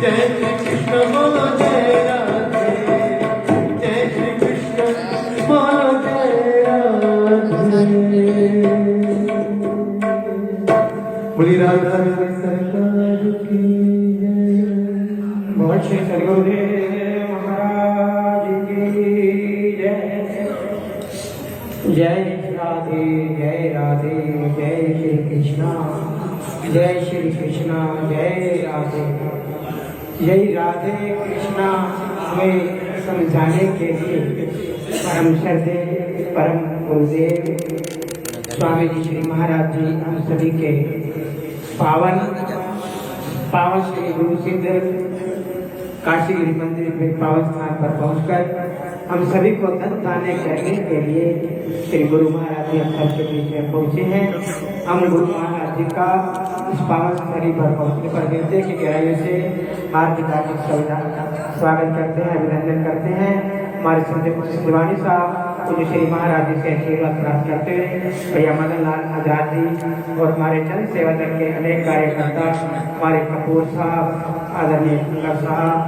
जय श्री कृष्ण बोलो जय राधे, जय श्री कृष्ण बोलो जय राधे। बोली राधा रानी सरकार की जय। बहुत श्री सद्गुरुदेव महाराज की जय। जय राधे जय राधे, जय श्री कृष्णा जय श्री कृष्णा, जय राधे। जय राधे कृष्णा हमें समझाने के लिए परम श्रद्धेय परम गुरुदेव स्वामी जी श्री महाराज जी हम सभी के पावन पावन श्री गुरु सिद्ध काशीगिरी मंदिर में पावन स्थान पर पहुंचकर हम सभी को दाने करने के लिए श्री गुरु महाराज जी हम सबके बीच में पहुंचे हैं। हम गुरु महाराज जी का इस पावन स्थली पर पहुंचने पर हृदय की गहराइयों से हार्दिक हार्दिक स्वागत करते हैं, अभिनंदन करते हैं। हमारे शिवानी साहब मुझे श्री महाराज जी से आशीर्वाद प्राप्त करते हैं। भैया मदन लाल आजाद जी और हमारे जन सेवा दल के अनेक कार्यकर्ता, हमारे कपूर साहब, आदरणीय साहब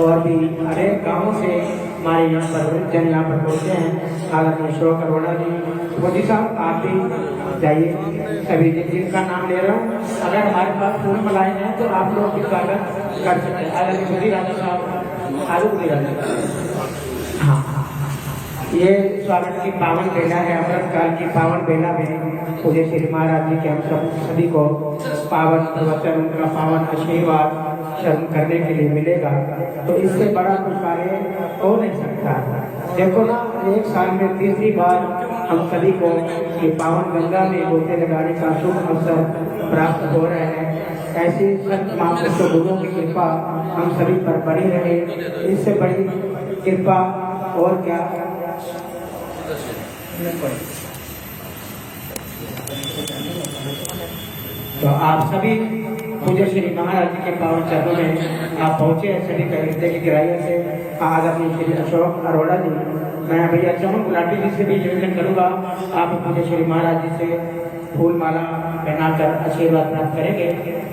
और भी अनेक गाँवों से हमारे यहाँ पर जन यहाँ पर पहुँचे हैं। आदरणीय अशोक अरोड़ा जी, मोदी साहब आप भी जाइए। सभी जिनका नाम ले रहा हूँ, अगर हमारे पास फूल मलाई हैं तो आप लोग भी स्वागत कर सकते हैं। आदरणीय मोदी राजा साहब आलू मोदी राजा। हाँ, ये स्वागत की पावन बेला है। अमृत काल की पावन बेला में पूज्य श्री महाराज जी के हम सभी को पावन प्रवचन, उनका पावन आशीर्वाद श्रवण करने के लिए मिलेगा, तो इससे बड़ा कुछ कार्य हो नहीं सकता। देखो ना, एक साल में तीसरी बार हम सभी को ये पावन गंगा में गोते लगाने का शुभ अवसर प्राप्त हो रहे हैं। ऐसी संत महापुरुषों गुरुओं की कृपा हम सभी पर बनी रहे, इससे बड़ी कृपा और क्या। तो आप सभी पूज्य श्री महाराज जी के पावन चरणों में आप पहुंचे हैं, सभी का हृदय की गहराइयों से आदरणीय श्री अशोक अरोड़ा जी, मैं भैया चमन गुलाटी जी से भी निवेदन करूंगा, आप पूज्य श्री महाराज जी से फूल माला पहनाकर आशीर्वाद प्राप्त करेंगे।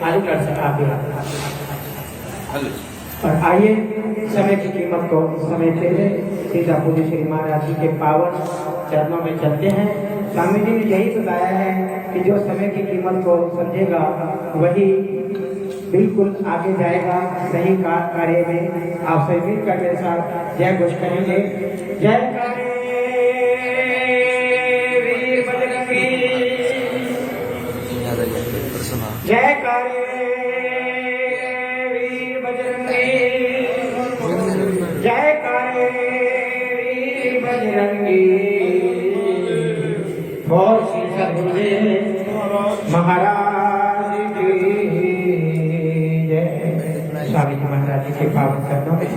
आलू कर सकते आप भी। और आइए समय की कीमत को समय पहले सीधा पूज्य श्री महाराज जी के पावन चरणों में चलते हैं। स्वामी जी ने यही बताया है कि जो समय की कीमत को समझेगा वही बिल्कुल आगे जाएगा सही कार्य में। आप सभी मिलकर मेरे साथ जय घोष करेंगे। जय करे वीर बजरंगी, जय करे वीर बजरंगी, जय करे वीर बजरंगी। और श्री सद्गुरुदेव महाराज की जय। स्वामी जी महाराज जी के पावन चरणों में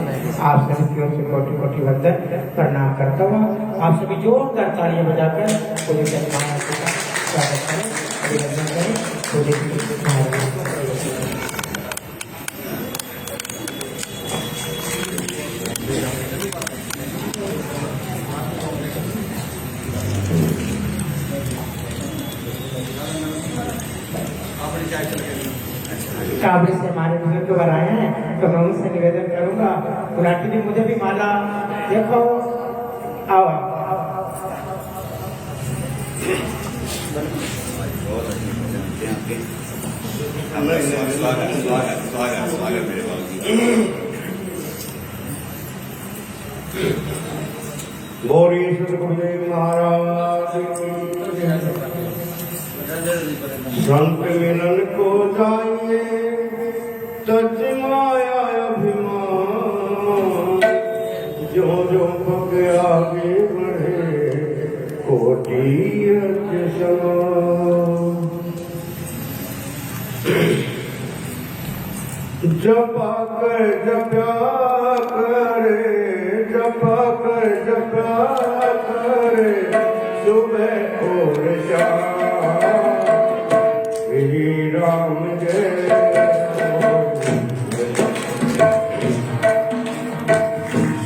आप सभी की ओर से कोटि कोटि वंदन प्रणाम करता हूँ। आप सभी जोरदार तालियां बजाकर पूज्य श्री महाराज जी का स्वागत करें, अभिनंदन करें। पूज्य श्री महाराज काबरे से हमारे बुजुर्ग वर आए हैं, तो मैं उनसे निवेदन करूंगा, गुलाटी जी मुझे भी माला देखो। आओ गौरी सद्गुरुदेव महाराज संत मिलन को जाइए सच माया अभिमान, जो जो भग आगे बढ़े कोटि रज समान। जपा कर जप्या करे, जपा कर जप्या करे, सुबह और शाम श्री राम जय।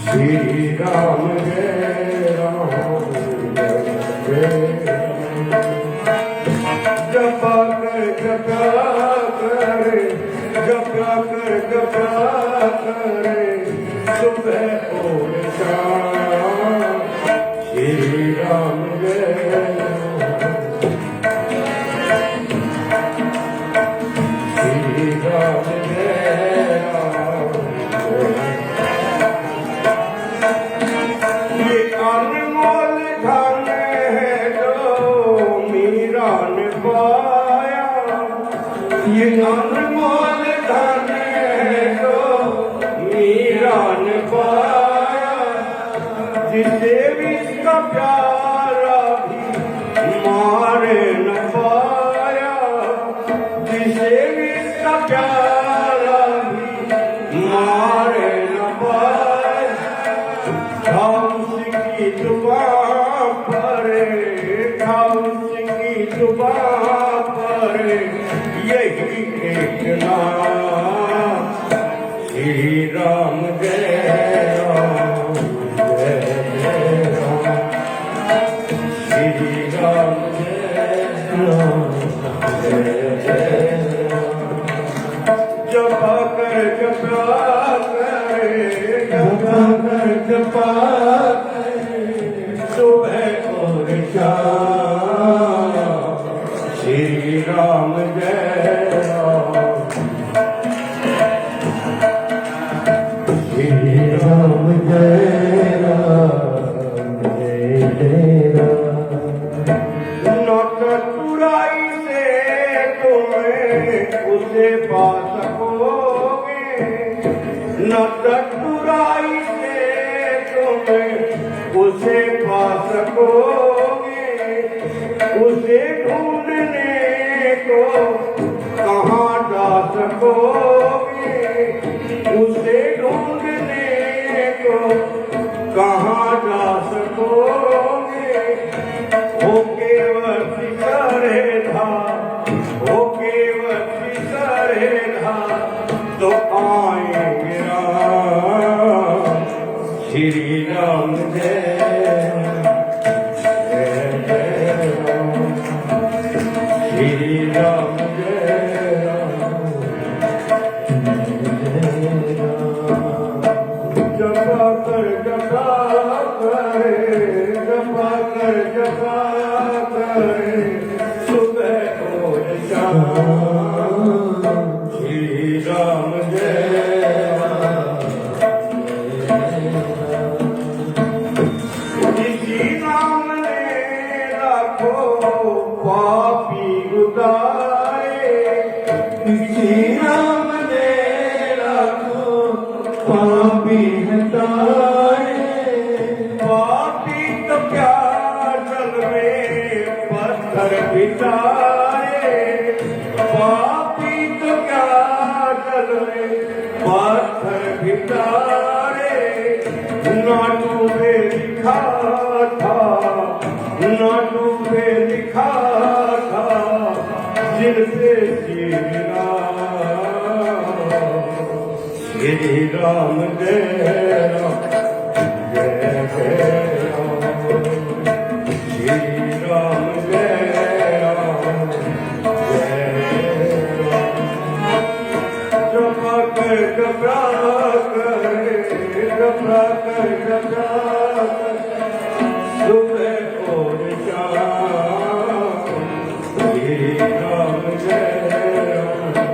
श्री राम जय राम जय। जपा कर जप्या करे, जपा करे सुबह और शाम श्री राम जय श्री राम जय राम ये अनमोल धन है जो मीरा ने पाया ये अनमोल धन है जो मीरा ने पाया जिसे भी इसका प्यारा भी मारे न पाया जिसे भी इसका प्यारा भी मारे न पाया खाउस की जुबान पर खाउस की जुबान पर यही एक नाम श्री राम जय राम जय राम श्री राम जय राम जय राम जपा कर जपा करे सुबह और शाम श्री राम जय राम श्री राम जय राम जय राम न चतुराई से तुम्हें उसे पा सकोगे न चतुराई से तुम्हें उसे पा सकोगे उसे ढूंढने को कहाँ जा सकोगे उसे ढूंढने को कहाँ जा सकोगे हो केवल करे धा हो केवल करे धा तो आएंगे राम श्री राम जय जय राम श्री राम जय राम जपा करे जपा करे सुबह और शाम श्री राम जय राम इसी नाम ने लाखों पापी उतारे इसी नाम ने लाखों पापी हटाए पापी तो क्या जल में पत्थर बिताए पापी तो क्या जल में पत्थर बिताए ना डूबे लिखा था ना डूबे लिखा था जिनसे श्री राम जय राम जय जय राम श्री राम जय राम जय राम जपा कर सुबह और शाम श्री राम जय राम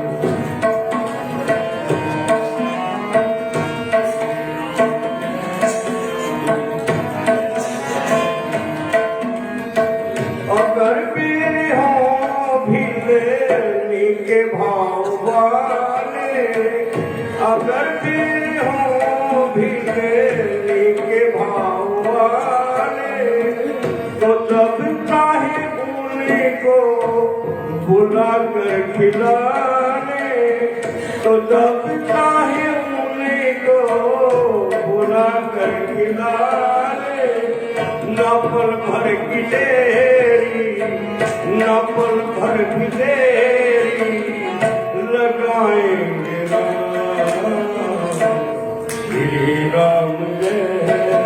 अगर पीर हो भीले के भाव वाले अगर पीर हो भीले के भाव वाले तो तब चाहे उन्हीं को बुला कर खिलाने तो तब चाहे उन्हीं को बुला कर खिलाने न पल भर की देरी न पल भर की देरी लगाएंगे श्री राम जय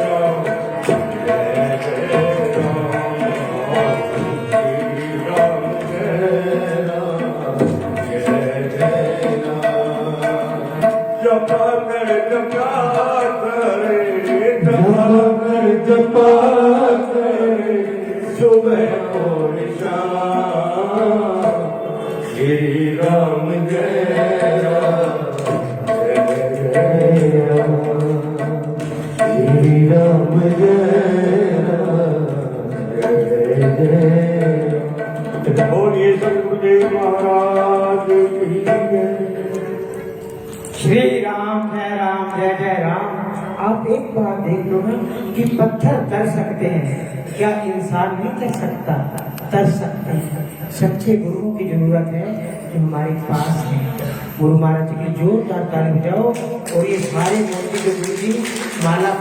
राम जय जय राम श्री राम जय राम जय जय राम जपा करे सुबह और शाम श्री राम जय राम जय राम श्री राम जय राम जय राम। बोलिए सतगुरुदेव महाराज की जय। श्री राम जय जय राम। आप एक बात देख लो ना कि पत्थर तर सकते हैं, क्या इंसान नहीं कर सकता? तर सकते हैं। सच्चे गुरुओं की जरूरत है जो हमारे पास है। गुरु महाराज जी की जोरदार ताली बजाओ। और ये सारे मूर्ति जो गुरु जी माला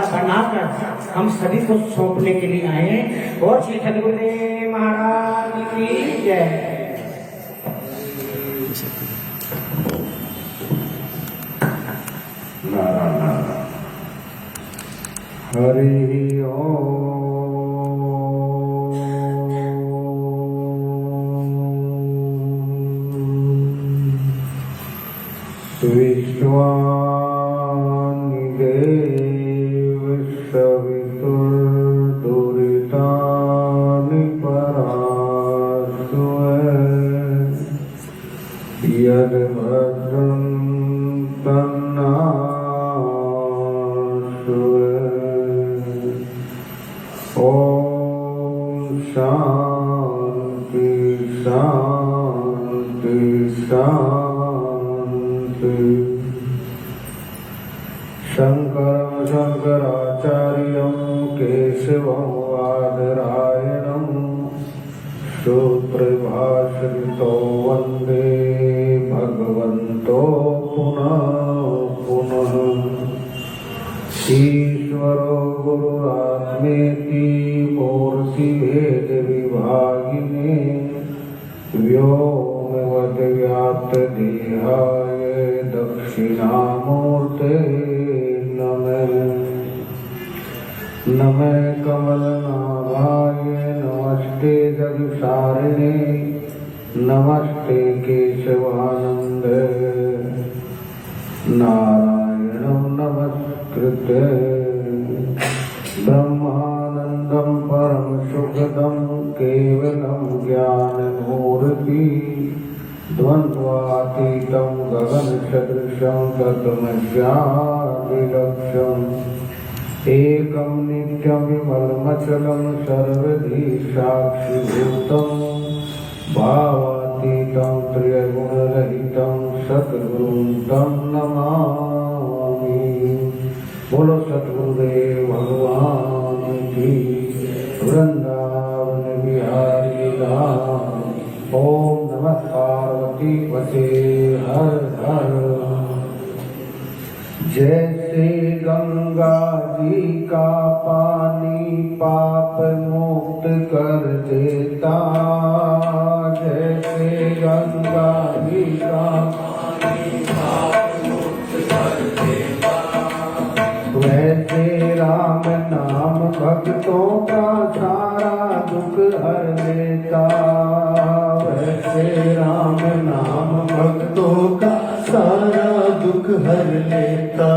बनाकर हम सभी को सौंपने के लिए आए हैं। और श्री सतगुरुदेव महाराज की जय। नारायण हरि ओम। विश्वानि देव सवितुर्दुरितानि परासु यद्भद्रं तन्नासु ओम शांति शांति शांति। शंकरं शंकराचार्यं केशवं बादरायणं सुप्रभाषितो वन्दे भगवन्तो पुनः पुनः। ईश्वरो गुरुरात्मेति मूर्तिभेद विभागिने व्योमवद् व्याप्तदेहाय दक्षिणामूर्ते नमः। नमः कमलनाभाय नमस्ते जगसारिणे नमस्ते केशवानंद नारायणं नमस्कृत्य ब्रह्मानंदं परम सुखदं केवलं ज्ञानमूर्ति द्वन्द्वातीतं गगनसदृशं तत्त्वमस्यादिलक्ष्यम् एकं नित्यं विमलमचलं सर्वधी साक्षिभूतं भावातीतं त्रिगुणरहितं सद्गुरुं तं नमामि। बोलो सद्गुरुदेव भगवान की। वृंदावन बिहारी धाम। ओम नमः पार्वती पते हर हर। जैसे गंगा जी का पानी पाप मुक्त कर देता, जैसे गंगा जी का पानी पाप मुक्त कर देता, वैसे राम नाम भक्तों का सारा दुख हर लेता। वैसे राम नाम भक्तों का सारा दुख हर लेता।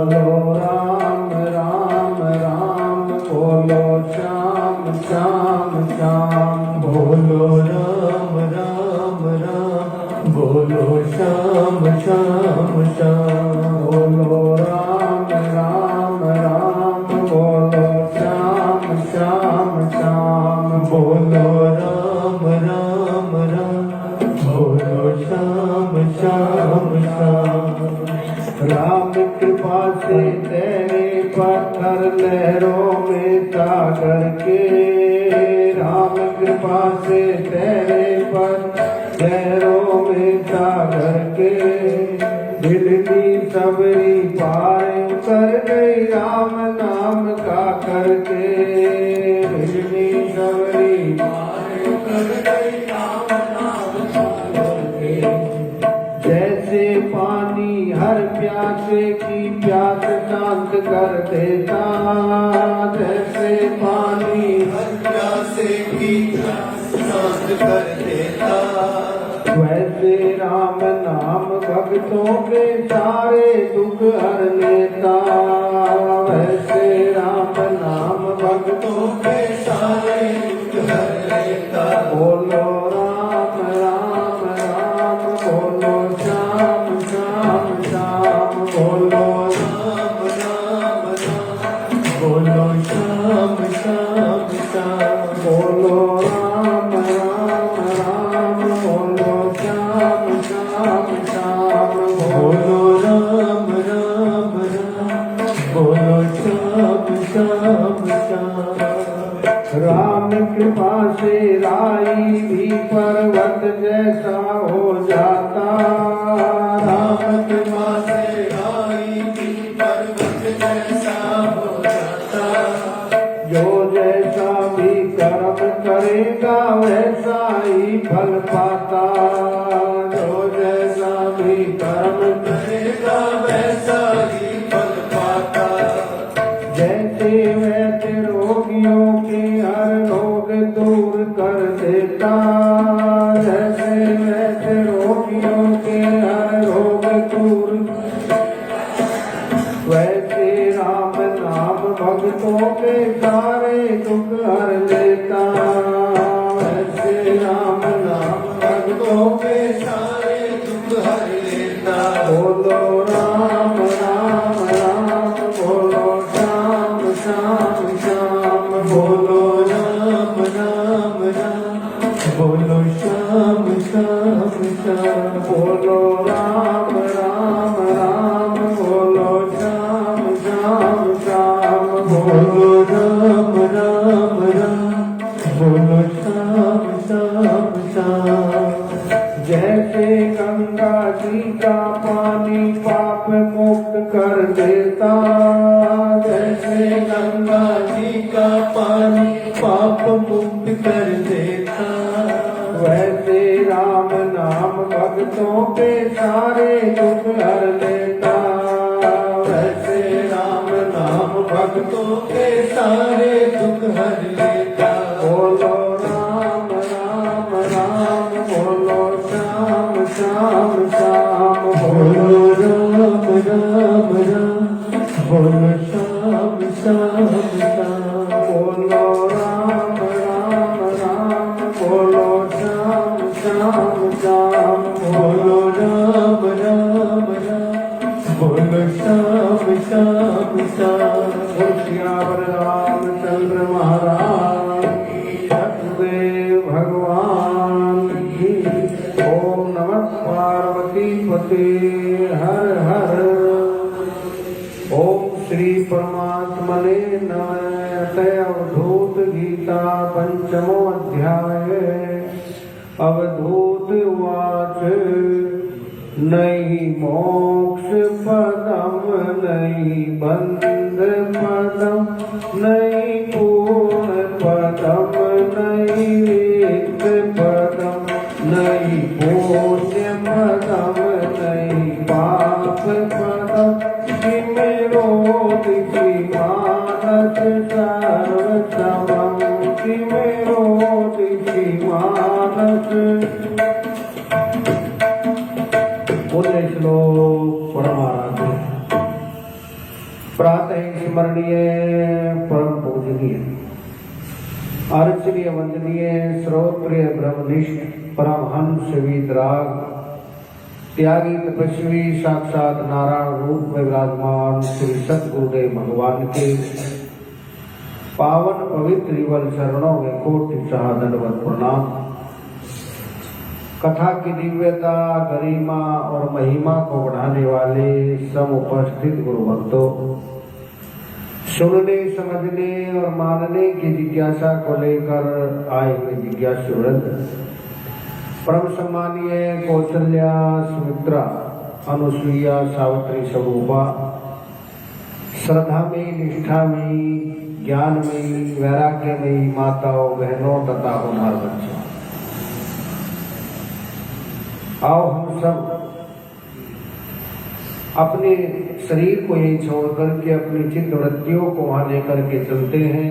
बोलो राम राम राम बोलो श्याम श्याम श्याम। बोलो राम राम राम बोलो श्याम श्याम श्याम। बोलो राम राम राम बोलो श्याम श्याम श्याम। बोलो राम राम राम बोलो श्याम श्याम श्याम। राम कृपा से तेरे पत्थर लहरों में सागर के, राम कृपा से तेरे पत्थर लहरों में सागर के, दिल की सबरी पार कर गई राम नाम का करके। दिल की सबरी पार कर गई राम नाम का करके। जैसे पानी हर प्यासे की प्यास शांत कर देता, जैसे पानी हर प्यासे की प्यास शांत कर देता, वैसे राम नाम भक्तों के सारे दुख हर लेता। वैसे राम बोलो श्याम श्याम श्याम बोलो राम राम राम बोलो श्याम श्याम श्याम बोलो राम राम राम बोलो श्याम श्याम श्याम बोलो राम राम राम बोलो श्याम श्याम श्याम। राम कृपा से राई भी पर्वत जैसा हो जाता। राम कृपा से राई भी पर्वत जैसा हो जाता। जो जैसा भी कर्म करेगा वैसा ही फल पाता। जो जैसा भी कर्म करेगा वैसा ही फल पाता। जैसे वैसे रोगियों के हर रोग दूर कर देता। जैसे वैसे रोगियों के हर रोग दूर वैसे राम नाम भक्तों के सारे दुख हर लेता। वैसे राम नाम भक्तों के सारे दुख हर लेता। बोलो राम राम राम बोलो श्याम श्याम श्याम बोलो राम राम राम बोलो श्याम श्याम श्याम बोलो राम राम राम बोलो श्याम श्याम श्याम बोलो राम राम राम बोलो श्याम श्याम श्याम। जैसे गंगा जी का पानी पाप मुक्त कर देता। जैसे गंगा जी का पानी पाप मुक्त कर देता। वैसे राम नाम भक्तों के सारे दुख हर लेता। वैसे राम नाम भक्तों के सारे दुख हर लेता। बोलो राम राम राम बोलो श्याम श्याम श्याम बोलो राम राम राम बोलो श्याम श्याम श्याम बोलो राम राम राम बोलो श्याम श्याम श्याम बोलो राम राम राम बोलो श्याम श्याम श्याम। श्यावर रामचंद्र महाराज सतदेव भगवान की। ओम नमः पार्वती पते हर हर। ओम श्री परमात्मने नमः। अवधूत गीता पंचमो अध्याय। अवधूत उवाच नहीं मोक्ष पदम नहीं बंध पदम नहीं पूर्ण पदम नहीं वेद पदम नहीं पुण्य पदम नहीं पाप पदम किमेरोध की मानस सर्वसमम किमेरोध की मानस। बोले श्लोक परमाराध्य प्रातः स्मरणीय परम पूजनीय अर्चनीय वंदनीय श्रोत्रिय ब्रह्मनिष्ठ परमहंस वीतराग त्यागी तपस्वी साक्षात नारायण रूप में विराजमान श्री सतगुरुदेव भगवान के पावन पवित्र युगल चरणों में कोटि दंडवत प्रणाम। कथा की दिव्यता गरिमा और महिमा को बढ़ाने वाले सम उपस्थित गुरु भक्तों, सुनने समझने और मानने की जिज्ञासा को लेकर आए हुए जिज्ञासु वृंद, परम सम्मानीय कौशल्या सुमित्रा अनुसुईया सावित्री स्वरूपा, श्रद्धा में निष्ठा में ज्ञान में वैराग्य में माताओं बहनों तथा कुमार बच्चों, आओ हम सब अपने शरीर को यही छोड़ करके अपनी चित्त वृत्तियों को वहां लेकर के चलते हैं।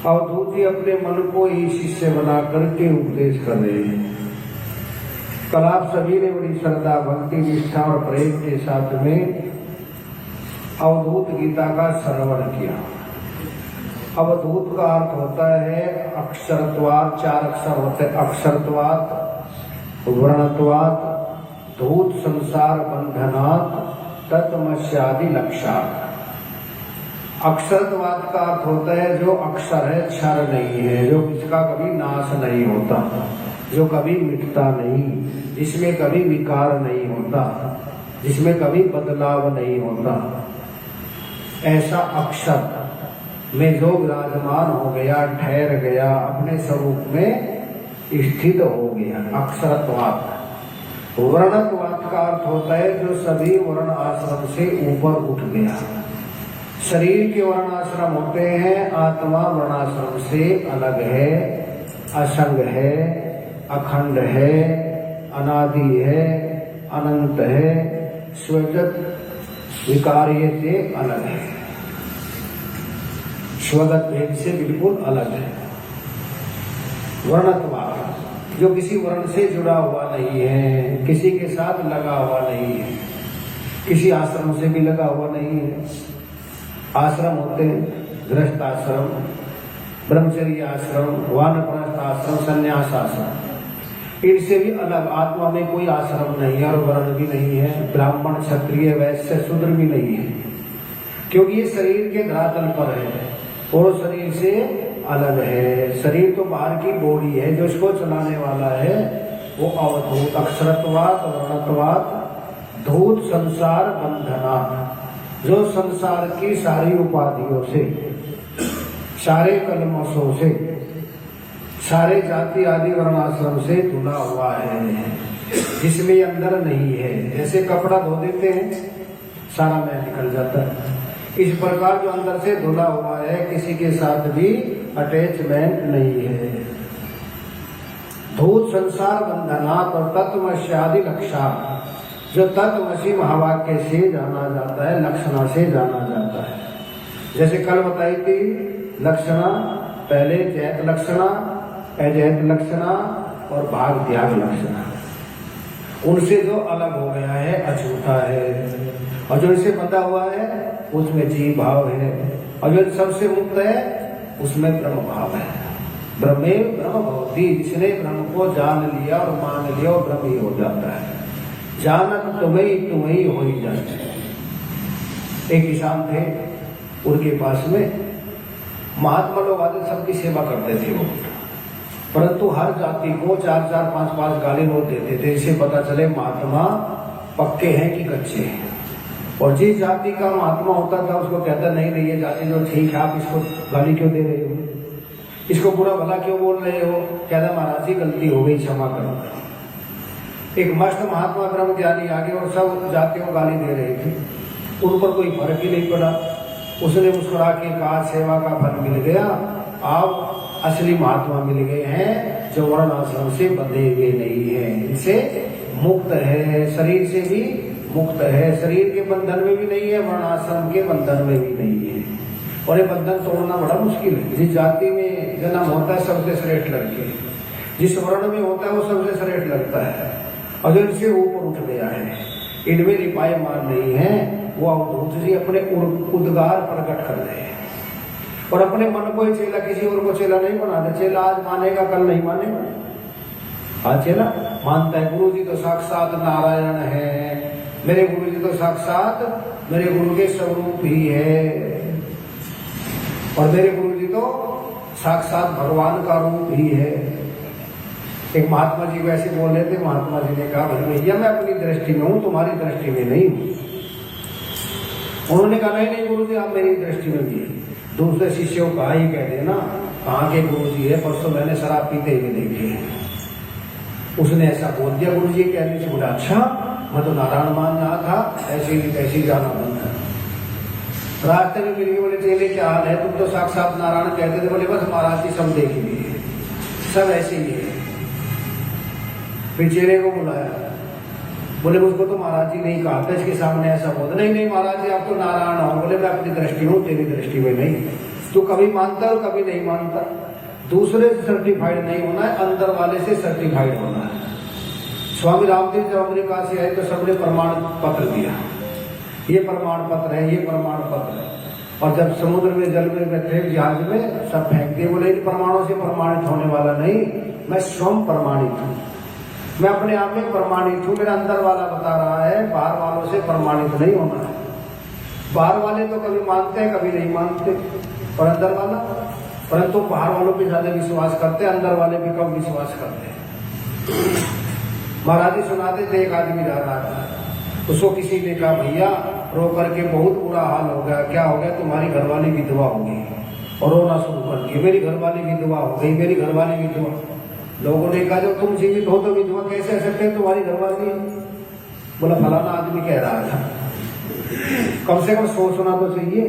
अवधूत जी अपने मन को ही शिष्य बना करके उपदेश कर रहे हैं। कल आप सभी ने बड़ी श्रद्धा भक्ति निष्ठा और प्रेम के साथ में अवधूत गीता का श्रवण किया। अवधूत का अर्थ होता है अक्षरत्वाद, चार अक्षर होते अक्षरत्वाद, वर्णत्वात् धूत संसार बंधनात् तत्मस्यादि लक्षात्। अक्षरत्वाद का अर्थ होता है जो अक्षर है, क्षर नहीं है, जो जिसका कभी नाश नहीं होता, जो कभी मिटता नहीं, जिसमें कभी विकार नहीं होता, जिसमें कभी बदलाव नहीं होता, ऐसा अक्षर में जो विराजमान हो गया, ठहर गया, अपने स्वरूप में स्थित हो गया, अक्षरत्वाद। वर्णत्वाद का अर्थ होता है जो सभी वर्ण आश्रम से ऊपर उठ गया। शरीर के वर्णाश्रम होते हैं, आत्मा वर्णाश्रम से अलग है, असंग है, अखंड है, अनादि है, अनंत है, स्वगत विकार्य से अलग है, स्वगत भेद से बिल्कुल अलग है। वर्णत्वाद जो किसी वर्ण से जुड़ा हुआ नहीं है, किसी के साथ लगा हुआ नहीं है, किसी आश्रम से भी लगा हुआ नहीं है। आश्रम होते हैं गृहस्थाश्रम, ब्रह्मचर्य आश्रम, वानप्रस्थ आश्रम, संन्यास आश्रम। इनसे भी अलग आत्मा में कोई आश्रम नहीं है और वर्ण भी नहीं है, ब्राह्मण क्षत्रिय वैश्य शूद्र भी नहीं है, क्योंकि ये शरीर के धरातल पर है और शरीर से अलग है। शरीर तो बाहर की बॉडी है, जो इसको चलाने वाला है वो अवधूत अक्षरत्वाद, वर्णत्वाद, धूत संसार बंधना, जो संसार की सारी उपाधियों से, सारे कलमशों से, सारे जाति आदि वर्णाश्रम से धुला हुआ है, जिसमें अंदर नहीं है। जैसे कपड़ा धो देते हैं सारा मैल निकल जाता है, इस प्रकार जो अंदर से धुला हुआ है, किसी के साथ भी अटैचमेंट नहीं है। धूत संसार बंधनात् और तत्वमस्यादि लक्षात्, जो तत्वमसि महावाक्य से जाना जाता है, लक्षणा से जाना जाता है। जैसे कल बताई थी लक्षणा, पहले जैत लक्षणा, अजैत लक्षणा और भाग त्याग लक्षणा। उनसे जो अलग हो गया है अछूता है, और जो इसे बंधा हुआ है उसमें जीव भाव है, और जो सबसे मुक्त है उसमें ब्रह्म भाव है। ब्रह्मे ब्रह्म भवति, जिसने ब्रह्म को जान लिया और मान लिया और ब्रह्म ही हो जाता है। जानत तुम्हें ही हो ही जाता है। एक किसान थे, उनके पास में महात्मा लोग आते, सबकी सेवा करते थे वो, परंतु हर जाति को 4-4, 5-5 गाली नोट देते थे, इससे पता चले महात्मा पक्के हैं कि कच्चे हैं। और जिस जाति का महात्मा होता था उसको कहता नहीं ये जाति जो ठीक है, आप इसको गाली क्यों दे रहे हो, इसको बुरा भला क्यों बोल रहे हो। कहता महाराज जी गलती हो गई, क्षमा करो। एक मस्त महात्मा ब्रह्म ज्ञानी आगे और सब जातियों को गाली दे रहे थे, उन पर कोई फर्क ही नहीं पड़ा। उसने मुस्कुरा के कहा सेवा का फल मिल गया, आप असली महात्मा मिल गए हैं जो वर्ण आश्रम से बंधे हुए नहीं है, इनसे मुक्त है, शरीर से भी मुक्त है, शरीर के बंधन में भी नहीं है, वर्ण आश्रम के बंधन में भी नहीं है। और ये बंधन तोड़ना बड़ा मुश्किल है। जिस जाति में जन्म होता है सबसे श्रेष्ठ लड़के, जिस वर्ण में होता है वो सबसे श्रेष्ठ लगता है, और जो इनसे ऊपर उठ गया है, इनमें लिपायमान नहीं है, वो अवधूत जी अपने उद्गार प्रकट कर रहे हैं। और अपने मन को ही चेला, किसी और को चेला नहीं बनाते। चेला आज मानेगा कल नहीं मानेगा। आज चेला मानता है गुरु जी तो साक्षात नारायण है, मेरे गुरु जी तो साक्षात मेरे गुरु के स्वरूप ही है, और मेरे गुरु जी तो साक्षात भगवान का रूप ही है। एक महात्मा जी वैसे बोल रहे थे, महात्मा जी ने कहा भाई भैया मैं अपनी दृष्टि में हूँ, तुम्हारी दृष्टि में नहीं हूँ। उन्होंने कहा नहीं गुरु जी आप मेरी दृष्टि में भी है। दूसरे शिष्यों को कहा ही कह देना कहाँ के गुरु जी है, परसों मैंने शराब पीते हुए देखे हैं। उसने ऐसा बोल दिया, गुरु जी कहने से बोला अच्छा मैं तो नारायण मान रहा था, ऐसे ही कैसी जाना बनता। रास्ते में मिल गए, बोले चेले क्या हाल है, तुम तो साक्षात नारायण कहते थे। बोले बस महाराज जी सब देख लिए, सब ऐसे ही है। फिर चेले को बुलाया, बोले मुझको तो महाराज जी नहीं कहा था, इसके सामने ऐसा बोल। नहीं महाराज जी आप तो नारायण हो। बोले मैं अपनी दृष्टि हूँ, तेरी दृष्टि में नहीं। तू कभी मानता और कभी नहीं मानता। दूसरे से सर्टिफाइड नहीं होना है, अंदर वाले से सर्टिफाइड होना है। स्वामी रामदेव जब अमेरिका से आए तो सबने प्रमाण पत्र दिया, ये प्रमाण पत्र है, ये प्रमाण पत्र है। और जब समुद्र में जल में बैठे जहाज में सब फेंक दिए। बोले इन प्रमाणों से प्रमाणित होने वाला नहीं, मैं स्वयं प्रमाणित हूँ। मैं अपने आप में प्रमाणित हूँ। मेरा अंदर वाला बता रहा है, बाहर वालों से प्रमाणित नहीं होना है। बाहर वाले तो कभी मानते हैं कभी नहीं मानते, और अंदर वाला, परंतु बाहर वालों पे ज्यादा विश्वास करते हैं, अंदर वाले पे कम विश्वास करते हैं। महाराज जी सुनाते थे, एक आदमी जा रहा था, उसको किसी ने कहा भैया रो करके बहुत बुरा हाल हो गया। क्या हो गया? तुम्हारी घरवाली विधवा हो गई। और रोना शुरू कर दिया, मेरी घरवाली विधवा हो गई, मेरी घरवाली विधवा। लोगों ने कहा जब तुम जीवित हो तो विधवा कैसे हो सकते हैं तुम्हारी घरवाली? बोला फलाना आदमी कह रहा था। कम से कम सोचना तो चाहिए।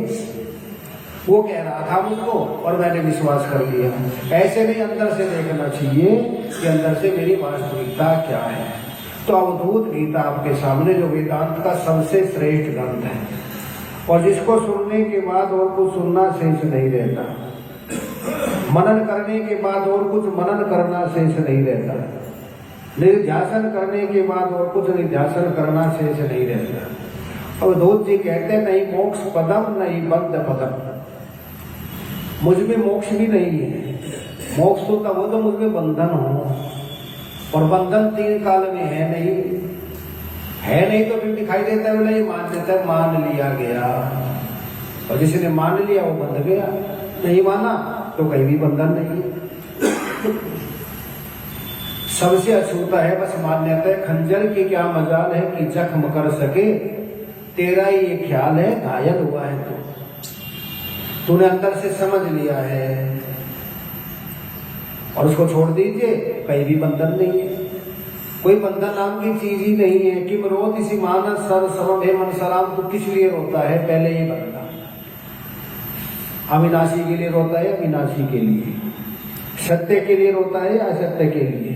वो कह रहा था मुझको और मैंने विश्वास कर लिया। ऐसे नहीं, अंदर से देखना चाहिए कि अंदर से मेरी वास्तविकता क्या है। तो अवधूत गीता आपके सामने, जो वेदांत का सबसे श्रेष्ठ ग्रंथ है, और जिसको सुनने के बाद और कुछ सुनना शेष नहीं रहता, मनन करने के बाद और कुछ मनन करना शेष नहीं रहता, निर्ध्यासन करने के बाद और कुछ निर्ध्यासन करना शेष नहीं रहता। अवधूत जी कहते हैं नहीं मोक्ष पदम नहीं बंध पदम, मुझ में मोक्ष भी नहीं है। मोक्ष तो तब हो तो मुझ में बंधन हो, और बंधन 3 काल में है नहीं तो फिर दिखाई देता है, बोला ये मान देता है, मान लिया गया। और जिसने मान लिया वो बंध गया, नहीं माना तो कहीं भी बंधन नहीं। सबसे अछूता है बस मान्यता है। खंजर की क्या मजाल है कि जख्म कर सके, तेरा ये ख्याल है घायल हुआ है तो तूने अंदर से समझ लिया है, और उसको छोड़ दीजिए, कहीं भी बंधन नहीं है। कोई बंधन नाम की चीज ही नहीं है। कि रोत इसी मानस सर सर्व हे मन सलाम, तो किस लिए रोता है? पहले ये बता। अविनाशी के लिए रोता है, अविनाशी के लिए? सत्य के लिए रोता है, असत्य के लिए?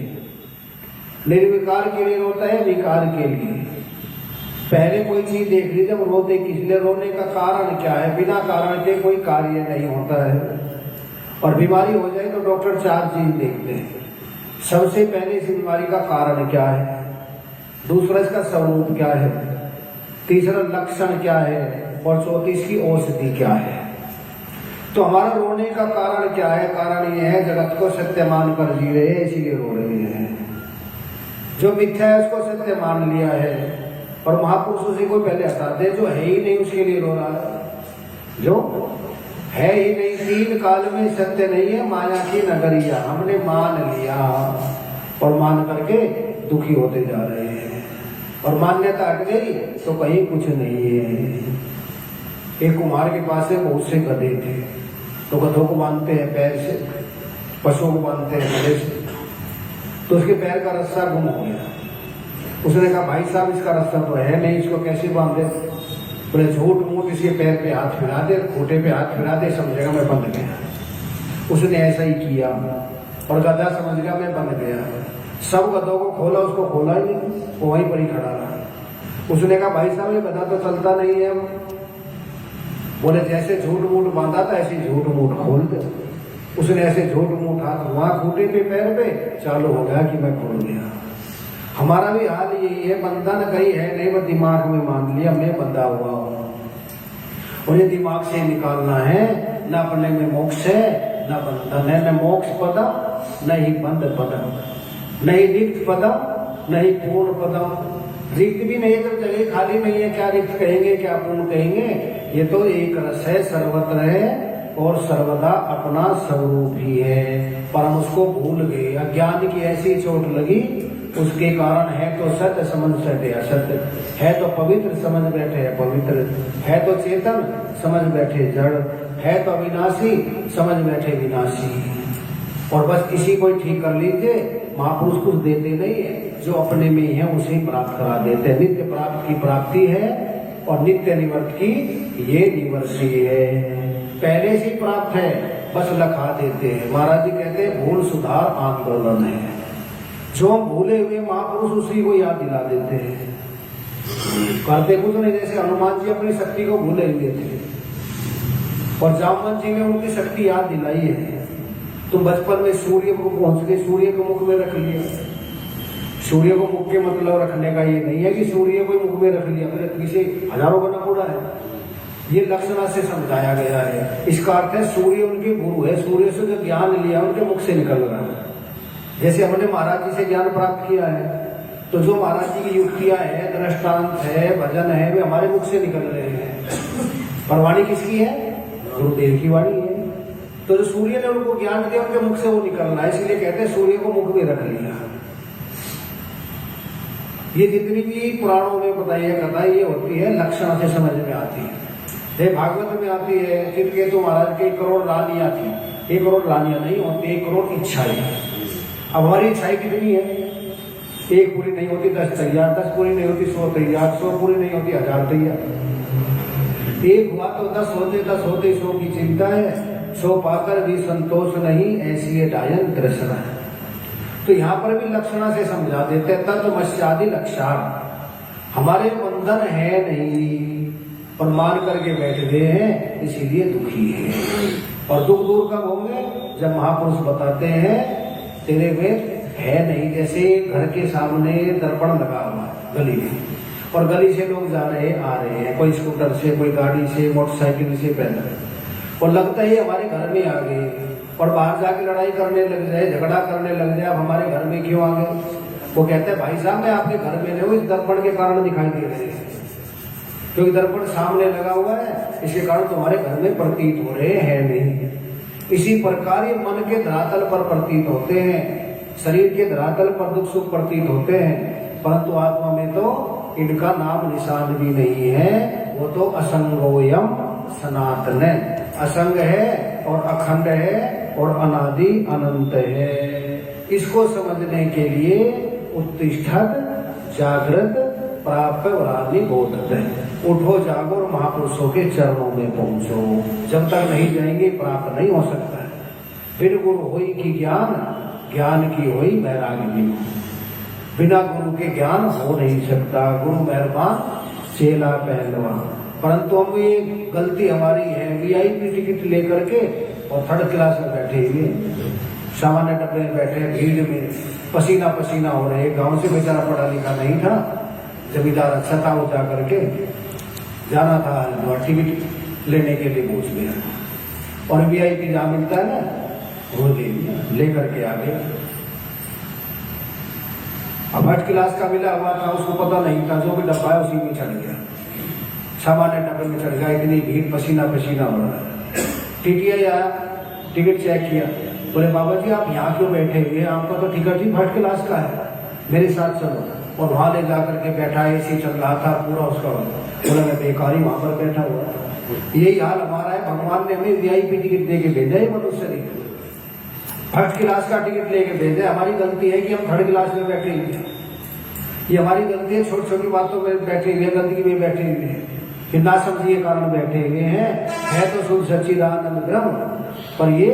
निर्विकार के लिए रोता है, विकार के लिए? पहले कोई चीज देख ली, जब रोते किस लिए? रोने का कारण क्या है? बिना कारण के कोई कार्य नहीं होता है। और बीमारी हो जाए तो डॉक्टर 4 चीज देखते हैं। सबसे पहले इस बीमारी का कारण क्या है, दूसरा इसका स्वरूप क्या है, तीसरा लक्षण क्या है, और चौथी इसकी औषधि क्या है। तो हमारा रोने का कारण क्या है? कारण ये है जगत को सत्य मान कर जी रहे हैं, इसीलिए रो रहे हैं। जो मिथ्या है उसको सत्य मान लिया है, और महापुरुष उसी को पहले हटाते हैं। जो है ही नहीं उसके लिए रो रहा है। जो है ही नहीं, 3 काल में सत्य नहीं है, माया की नगरिया हमने मान लिया, और मान करके दुखी होते जा रहे हैं। और मान्यता हट गई तो कहीं कुछ नहीं है। एक कुम्हार के पास से बहुत से गधे थे, तो गधों को बांधते हैं पैर से, पशुओं को बांधते हैं गधे से। तो उसके पैर का रस्सा गुम हो गया। उसने कहा भाई साहब इसका रास्ता तो है नहीं, इसको कैसे बांधे? बोले झूठ मूठ इसके पैर पे हाथ फिरा दे, खोटे पे हाथ फिरा दे, समझेगा मैं बंध गया। उसने ऐसा ही किया, और गधा समझ गया मैं बंध गया। सब गधों को खोला, उसको खोला ही नहीं, वो वहीं पर ही खड़ा रहा। उसने कहा भाई साहब ये गधा तो चलता नहीं है। बोले जैसे झूठ मूठ बांधा था ऐसे झूठ मूठ खोल दे। उसने ऐसे झूठ मूठ हाथ वहां खूटे पे पैर पे चालू हो गया कि मैं खुल गया। हमारा भी हाल यही है, बंधन कहीं है नहीं, वो दिमाग में मान लिया मैं बंधा हुआ हूं। उन्हें दिमाग से निकालना है। न अपने में मोक्ष है, न बंधन है, न मोक्ष पदम, न ही बंध पदम, न ही रिक्त पदम, न ही पूर्ण पदम। रिक्त भी नहीं है, जब जगह खाली नहीं है, क्या रिक्त कहेंगे, क्या पूर्ण कहेंगे? ये तो एक रस है, सर्वत्र है, और सर्वदा अपना स्वरूप ही है, पर हम उसको भूल गए। अज्ञान की ऐसी चोट लगी, उसके कारण है तो सत्य समझ बैठे असत्य, है तो पवित्र समझ बैठे अपवित्र, है तो चेतन समझ बैठे जड़, है तो अविनाशी समझ बैठे विनाशी। और बस इसी को ठीक कर लीजिए। महापुरुष कुछ देते नहीं है, जो अपने में है उसे प्राप्त करा देते हैं। नित्य प्राप्त की प्राप्ति है, और नित्य निवर्त की ये निवर्ती है। पहले से प्राप्त है, बस लखा देते हैं। महाराज जी कहते हैं भूल सुधार आंदोलन है। जो हम भूले हुए महापुरुष उसी को याद दिला देते हैं। करते कुछ नहीं, जैसे हनुमान जी अपनी शक्ति को भूले हुए थे, और जामवंत जी ने उनकी शक्ति याद दिलाई है। तुम बचपन में सूर्य को पहुंच गए, सूर्य को मुख में रख लिया। सूर्य को मुख के मतलब रखने का ये नहीं है कि सूर्य को मुख में रख लिया, पृथ्वी से हजारों गुना बड़ा है। ये लक्षणा से समझाया गया है। इसका अर्थ है सूर्य उनके गुरु है, सूर्य से जो ज्ञान लिया उनके मुख से निकल रहा है। जैसे हमने महाराज जी से ज्ञान प्राप्त किया है, तो जो महाराज जी की युक्तियां हैं, दृष्टांत है, भजन है, वे हमारे मुख से निकल रहे हैं। पर वाणी किसकी है? गुरुदेव की वाणी है। तो जो सूर्य ने उनको ज्ञान दिया, उनके मुख से वो निकल रहा है, इसलिए कहते हैं सूर्य को मुख में रख लिया। ये जितनी भी पुराणों में बताई कथाएं ये होती है, लक्षण से समझ में आती है। ये भागवत में आती है, चित्रकेतु महाराज के 1 करोड़ रानियां थी। 1 करोड़ रानियां नहीं होती, 1 करोड़ इच्छाएं। अब हमारी इच्छाएं कितनी है? 1 पूरी नहीं होती 10 तैयार, 10 पूरी नहीं होती 100 तैयार, 100 पूरी नहीं होती 1000 तैयार। 1 हुआ तो 10 होते, 10 होते 100 की चिंता है, 100 पाकर भी संतोष नहीं, ऐसी है डायन तृष्णा है। तो यहाँ पर भी लक्षणा से समझा देते हैं, तत्वमस्यादि लक्षण हमारे बंधन है नहीं, पर मान करके बैठ गए हैं, इसीलिए दुखी है। और दुख दूर कब होंगे? जब महापुरुष बताते हैं तेरे में है नहीं। जैसे घर के सामने दर्पण लगा हुआ है गली में, और गली से लोग जा रहे आ रहे हैं, कोई स्कूटर से, कोई गाड़ी से, मोटरसाइकिल से, पैदल, और लगता है हमारे घर में आ गए, और बाहर जाके लड़ाई करने लग जाए, झगड़ा करने लग जाए, अब हमारे घर में क्यों आ गए? वो कहते हैं भाई साहब मैं आपके घर में नहीं हूँ, इस दर्पण के कारण दिखाई दे रहे हैं, क्योंकि दर्पण सामने लगा हुआ है, इसके कारण तुम्हारे घर में प्रतीत हो रहे हैं नहीं। इसी प्रकार ये मन के धरातल पर प्रतीत होते हैं, शरीर के धरातल पर दुख सुख प्रतीत होते हैं, परंतु आत्मा में तो इनका नाम निशान भी नहीं है। वो तो असंगोयम सनातन है, असंग है और अखंड है और अनादि अनंत है। इसको समझने के लिए उत्तिष्ठत जागृत प्राप्त वरानी बोधत है। उठो जागो और महापुरुषों के चरणों में पहुंचो। जब तक नहीं जाएंगे प्राप्त नहीं हो सकता है। बिन गुरु होई की ज्ञान, ज्ञान की होई वैराग्य। बिना गुरु के ज्ञान हो नहीं सकता। गुरु मेहरबान चेला पहलवान। परंतु हम ये गलती हमारी है, VIP टिकट लेकर के और 3rd क्लास में बैठे हुए, सामान्य डब्बे में बैठे, भीड़ में पसीना पसीना हो रहे। गांव से बेचारा पढ़ा लिखा नहीं था, जमींदार अच्छा था, वो जा करके जाना था हरिद्वार, टिकट लेने के लिए पूछ गया, और VIP जहाँ मिलता है ना वो ले करके आ गया। अब 8 क्लास का मिला हुआ था, उसको पता नहीं था, जो भी डब्बा है उसी में चढ़ गया, सामान्य डब्बे में चढ़ गया। इतनी भीड़, पसीना पसीना हो रहा है। TTI आया, टिकट चेक किया, बोले बाबा जी आप यहाँ क्यों बैठे हुए हैं, आपका तो टिकट ही 8 क्लास का है, मेरे साथ चलो। और वहां ले जा करके बैठा, AC चल रहा था पूरा उसका, बोला मैं बेकारी वहां पर बैठा हुआ। यही हाल हमारा है, भगवान ने हमें VIP टिकट दे के भेजा है, मनुष्य ने 8 क्लास का टिकट लेके भेजा। हमारी गलती है कि हम 3rd क्लास में बैठे हुए हैं, ये हमारी गलती है। छोटी छोटी बातों में बैठे हुए, गंदगी में बैठे हुए हैं, कि ना समझिए कारण बैठे हुए हैं। है तो शुद्ध सच्चिदानंद ब्रह्म, पर ये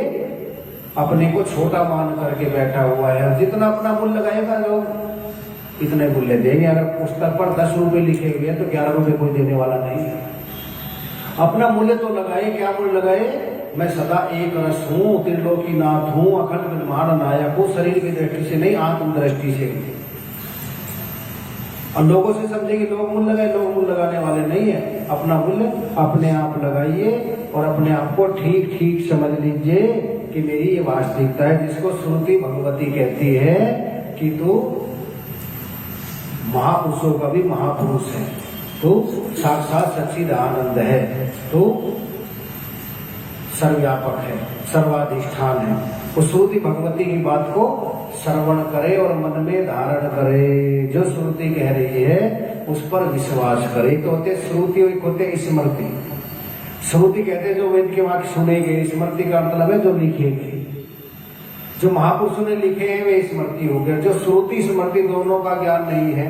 अपने को छोटा मान करके बैठा हुआ है। जितना अपना मूल्य लगाएगा लोग इतने मूल्य देंगे। अगर पुस्तक पर 10 रुपए लिखे हुए हैं तो 11 रुपए कोई देने वाला नहीं है। अपना मूल्य तो लगाए, क्या मूल्य लगाए? मैं सदा एक रस हूँ, त्रिलोकीनाथ हूँ, अखंड ब्रह्मांड नायक हूँ, शरीर की दृष्टि से नहीं, आत्म दृष्टि से। और लोगों से समझेंगे लोग मूल्य लगाए, लोग मूल्य लगाने वाले नहीं है। अपना मूल्य अपने आप लगाइए और अपने आप को ठीक ठीक समझ लीजिए कि मेरी ये वास्तविकता है, जिसको श्रुति भगवती कहती है कि तू महापुरुषों का भी महापुरुष है, तो साक्षात सच्चिदानंद है, तो सर्वव्यापक है, सर्वाधिष्ठान है। उस श्रुति भगवती की बात को श्रवण करे और मन में धारण करे। जो श्रुति कह रही है उस पर विश्वास करे। तो होते श्रुति और होते स्मृति। श्रुति कहते जो वेद के वाक्य सुने गए, स्मृति का मतलब है जो लिखे गए, जो महापुरुषों ने लिखे हैं वे स्मृति हो गए। जो श्रुति स्मृति दोनों का ज्ञान नहीं है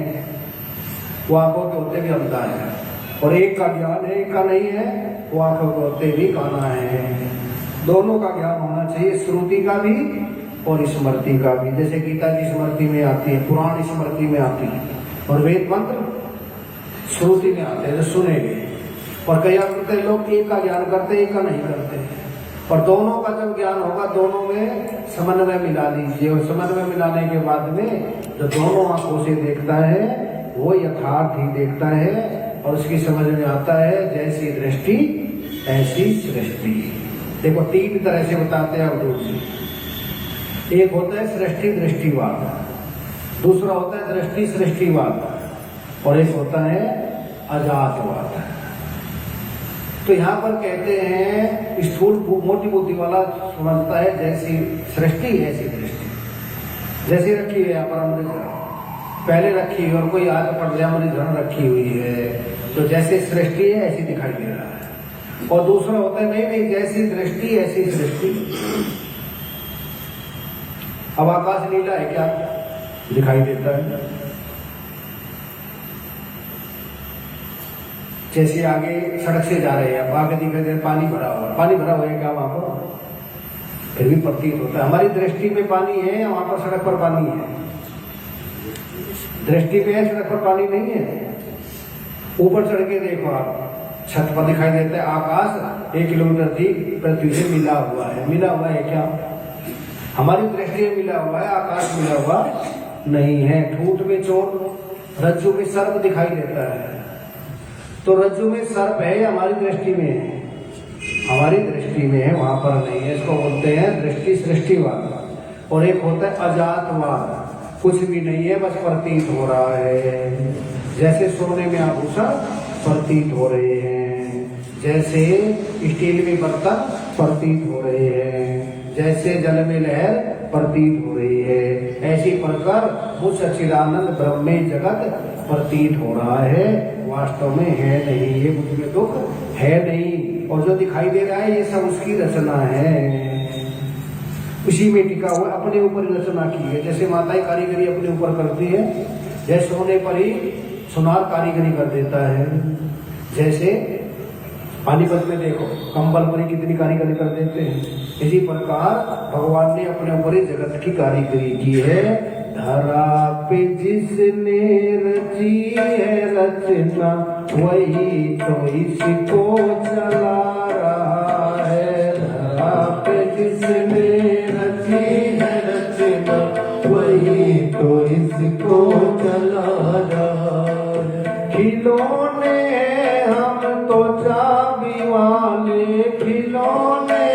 वो आंखों के होते भी अंधा है, और एक का ज्ञान है एक का नहीं है, वो आंखों के होते भी काना है। दोनों का ज्ञान होना चाहिए, श्रुति का भी और स्मृति का भी। जैसे गीता की स्मृति में आती है, पुराण स्मृति में आती है, और वेद मंत्र श्रुति में आते हैं जो सुने गए। और कई करते लोग एक का ज्ञान करते एक का नहीं करते, और दोनों का जब ज्ञान होगा दोनों में समन्वय मिला लीजिए। और समन्वय मिलाने के बाद में जो दोनों आंखों से देखता है वो यथार्थ ही देखता है, और उसकी समझ में आता है जैसी दृष्टि ऐसी सृष्टि। देखो 3 तरह से बताते हैं अवधूत जी। एक होता है सृष्टि दृष्टिवाद, दूसरा होता है दृष्टि सृष्टिवाद, और एक होता है अजातवाद। तो यहाँ पर कहते हैं स्थूल मोटी बुद्धि वाला समझता है जैसी सृष्टि ऐसी दृष्टि, जैसी रखी है यहाँ पर अमृत पहले रखी है और कोई आज पर धन रखी हुई है, तो जैसे सृष्टि है ऐसी दिखाई दे रहा है। और दूसरा होता है नहीं जैसी दृष्टि ऐसी सृष्टि। अब आकाश नीला है क्या दिखाई देता है, जैसे आगे सड़क से जा रहे हैं, अब आगे दिखाई दे पानी भरा हुआ, पानी भरा हुआ है क्या वहां पर, फिर भी प्रतीत होता है हमारी दृष्टि में पानी है, वहां पर सड़क पर पानी है, दृष्टि पे है सड़क पर पानी नहीं है। ऊपर चढ़ के देखो आप, छत पर दिखाई देता है आकाश 1 किलोमीटर थी पृथ्वी से मिला हुआ है क्या, हमारी दृष्टि में मिला हुआ है, आकाश मिला हुआ नहीं है। ठूठ में चोर, रज्जु में सर्प दिखाई देता है, तो रज्जु में सर्प है हमारी दृष्टि में है, हमारी दृष्टि में है वहां पर नहीं है। इसको बोलते हैं दृष्टि सृष्टिवाद। और एक होता है अजातवाद, कुछ भी नहीं है बस प्रतीत हो रहा है, जैसे सोने में आभूषण प्रतीत हो रहे हैं, जैसे स्टील में बर्तन प्रतीत हो रहे हैं, जैसे जल में लहर प्रतीत हो रही है, ऐसी प्रकार उस सच्चिदानंद ब्रह्म में जगत प्रतीत हो रहा है, वास्तव में है नहीं, ये मुझ में दुख है नहीं। और जो दिखाई दे रहा है ये सब उसकी रचना है, उसी में टिका हुआ, अपने ऊपर रचना की है। जैसे माताएं कारीगरी अपने ऊपर करती है, जैसे सोने पर ही सुनार कारीगरी कर देता है, जैसे पानीपत में देखो कंबल पर ही कितनी कारीगरी कर देते हैं, इसी प्रकार भगवान ने अपने ऊपर ही जगत की कारीगरी की है। धरा पे जिसने रची है रचना वही तो इसको चला रहा है, धरा पे जिसने रची है रचना वही तो इसको चला रहा है। खिलौने हम तो चाबी वाले, खिलौने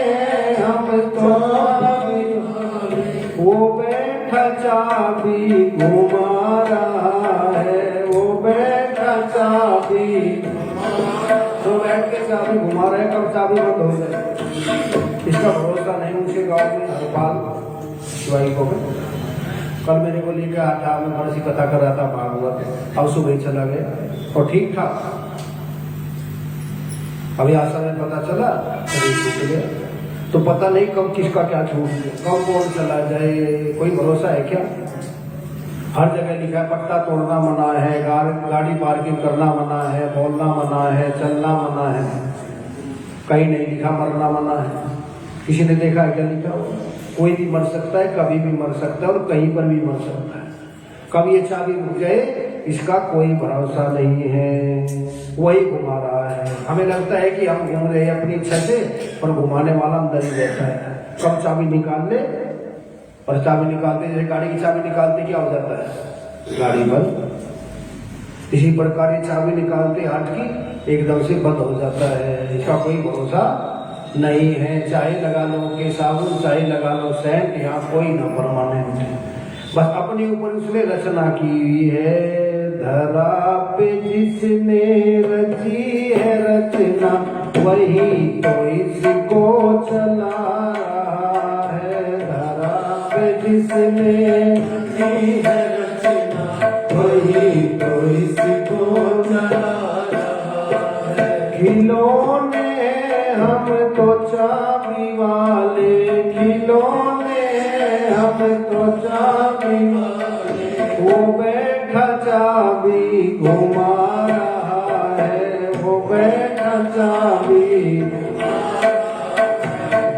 हम तो चाबी वाले, वो बैठा चाबी घुमा रहा है, वो बैठा चाबी तो बैठ के चाबी घुमा रहे, कब चाबी बंद हो जाए इसका भरोसा नहीं। उनके गांव में हरपाल शिवाई को कल मेरे को लेकर आता, मैं बड़ी सी कथा कर रहा था भागवत, अब सुबह चला गया और ठीक था, अभी आशा में पता चला छूट गया, तो पता नहीं कब किसका क्या छूट गया, कब कौन चला जाए, कोई भरोसा है क्या। हर जगह लिखा है पट्टा तोड़ना मना है, गाड़ी पार्किंग करना मना है, बोलना मना है, चलना मना है, कहीं नहीं लिखा मरना मना है। किसी ने देखा है क्या लिखा, कोई भी मर सकता है, कभी भी मर सकता है और कहीं पर भी मर सकता है, कब ये चाबी रुक जाए इसका कोई भरोसा नहीं है, वही घुमा रहा है। हमें लगता है कि हम घूम रहे हैं अपनी इच्छा से, पर घुमाने वाला अंदर ही रहता है, कब चाबी निकाल ले, और चाबी निकालते जैसे गाड़ी की चाबी निकालते क्या हो जाता है, गाड़ी बंद। इसी प्रकार ये चाबी निकालते हाथ की एकदम से बंद हो जाता है, इसका कोई भरोसा नहीं है। चाहे लगा लो के साबुन, चाहे लगा लो सेंट, यहाँ कोई ना परमानेंट है, बस अपने ऊपर उसने रचना की हुई है। धरा पे जिसने रची है रचना वही तो इसको चला रहा है, धरा पे जिसने रची है रचना वही तो इसको चला रहा है। खिलौने हम तो चाबी वाले, खिलौने हम तो चाबी वाले, वो बैठा चाबी घुमा रहा है, वो बैठा चाबी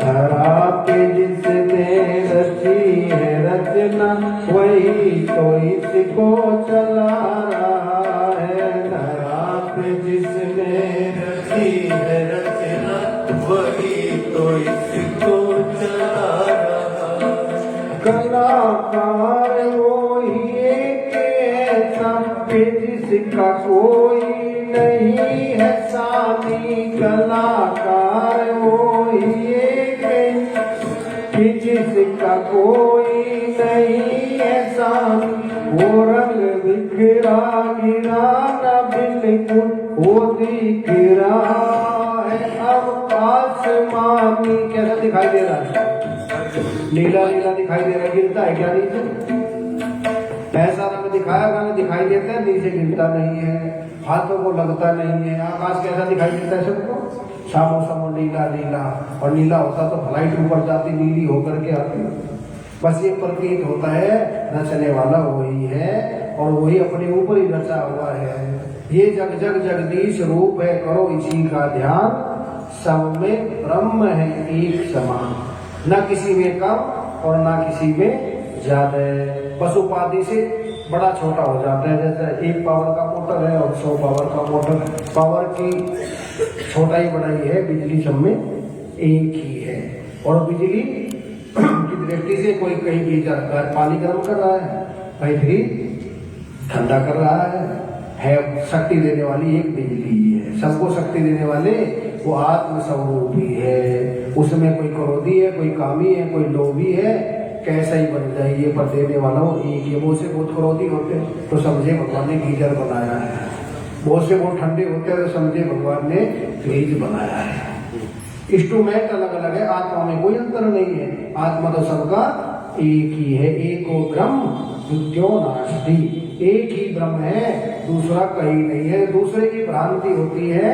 धरा पे जिसने रची है रचना वही तो इसको चला रहा है, धरा पे जिसने रची है रचना वही तो इसको चला रहा है। कलाकार वही एक ऐसा जिसका कोई नहीं है साथी, कलाकार वही एक जिसका कोई वो रंग बिखरा गिरा न बिल्कुल वो दिख रहा है अब आसमानी। कैसा दिखाई दे रहा है? नीला नीला दिखाई दे रहा है। गिरता है क्या नीचे? ऐसा रंग दिखाया रंग दिखाई देता है, नीचे गिरता नहीं है, हाथों को लगता नहीं है। आकाश कैसा दिखाई देता है सबको? शामो शामो नीला नीला, और नीला होता तो फ्लाइट ऊपर जाती, नीली होकर के आती। बस ये प्रतीत होता है रचने वाला वही है और वही अपने ऊपर ही रचा हुआ है। ये जग जग जगदीश रूप है, करो इसी का ध्यान, सब में ब्रह्म है एक समान, न किसी में कम और न किसी में ज्यादा। पशुपाति से बड़ा छोटा हो जाता है, जैसे 1 पावर का मोटर है और 100 पावर का मोटर। पावर की छोटाई बड़ाई है, बिजली सब में एक ही है। और बिजली की दृष्टि से कोई कहीं गीजर पानी गर्म कर रहा है, कहीं फ्रिज ठंडा कर रहा है। शक्ति देने वाली एक बिजली ही है, सबको शक्ति देने वाले वो आत्म स्वरूप ही है। उसमें कोई क्रोधी है, कोई कामी है, कोई लोभी है, कैसा ही बन जाए ये पर देने वाला हो एक ही। वो से बहुत क्रोधी होते तो समझे भगवान ने गीजर बनाया है, बहुत से बहुत ठंडे होते हैं तो समझे भगवान ने फ्रिज बनाया है। इंस्ट्रूमेंट अलग अलग है, आत्मा में कोई अंतर नहीं है। आत्मा तो सबका एक ही है। एको ब्रह्म द्वितीयो नास्ति, एक ही ब्रह्म है, दूसरा कहीं नहीं है। दूसरे की भ्रांति होती है,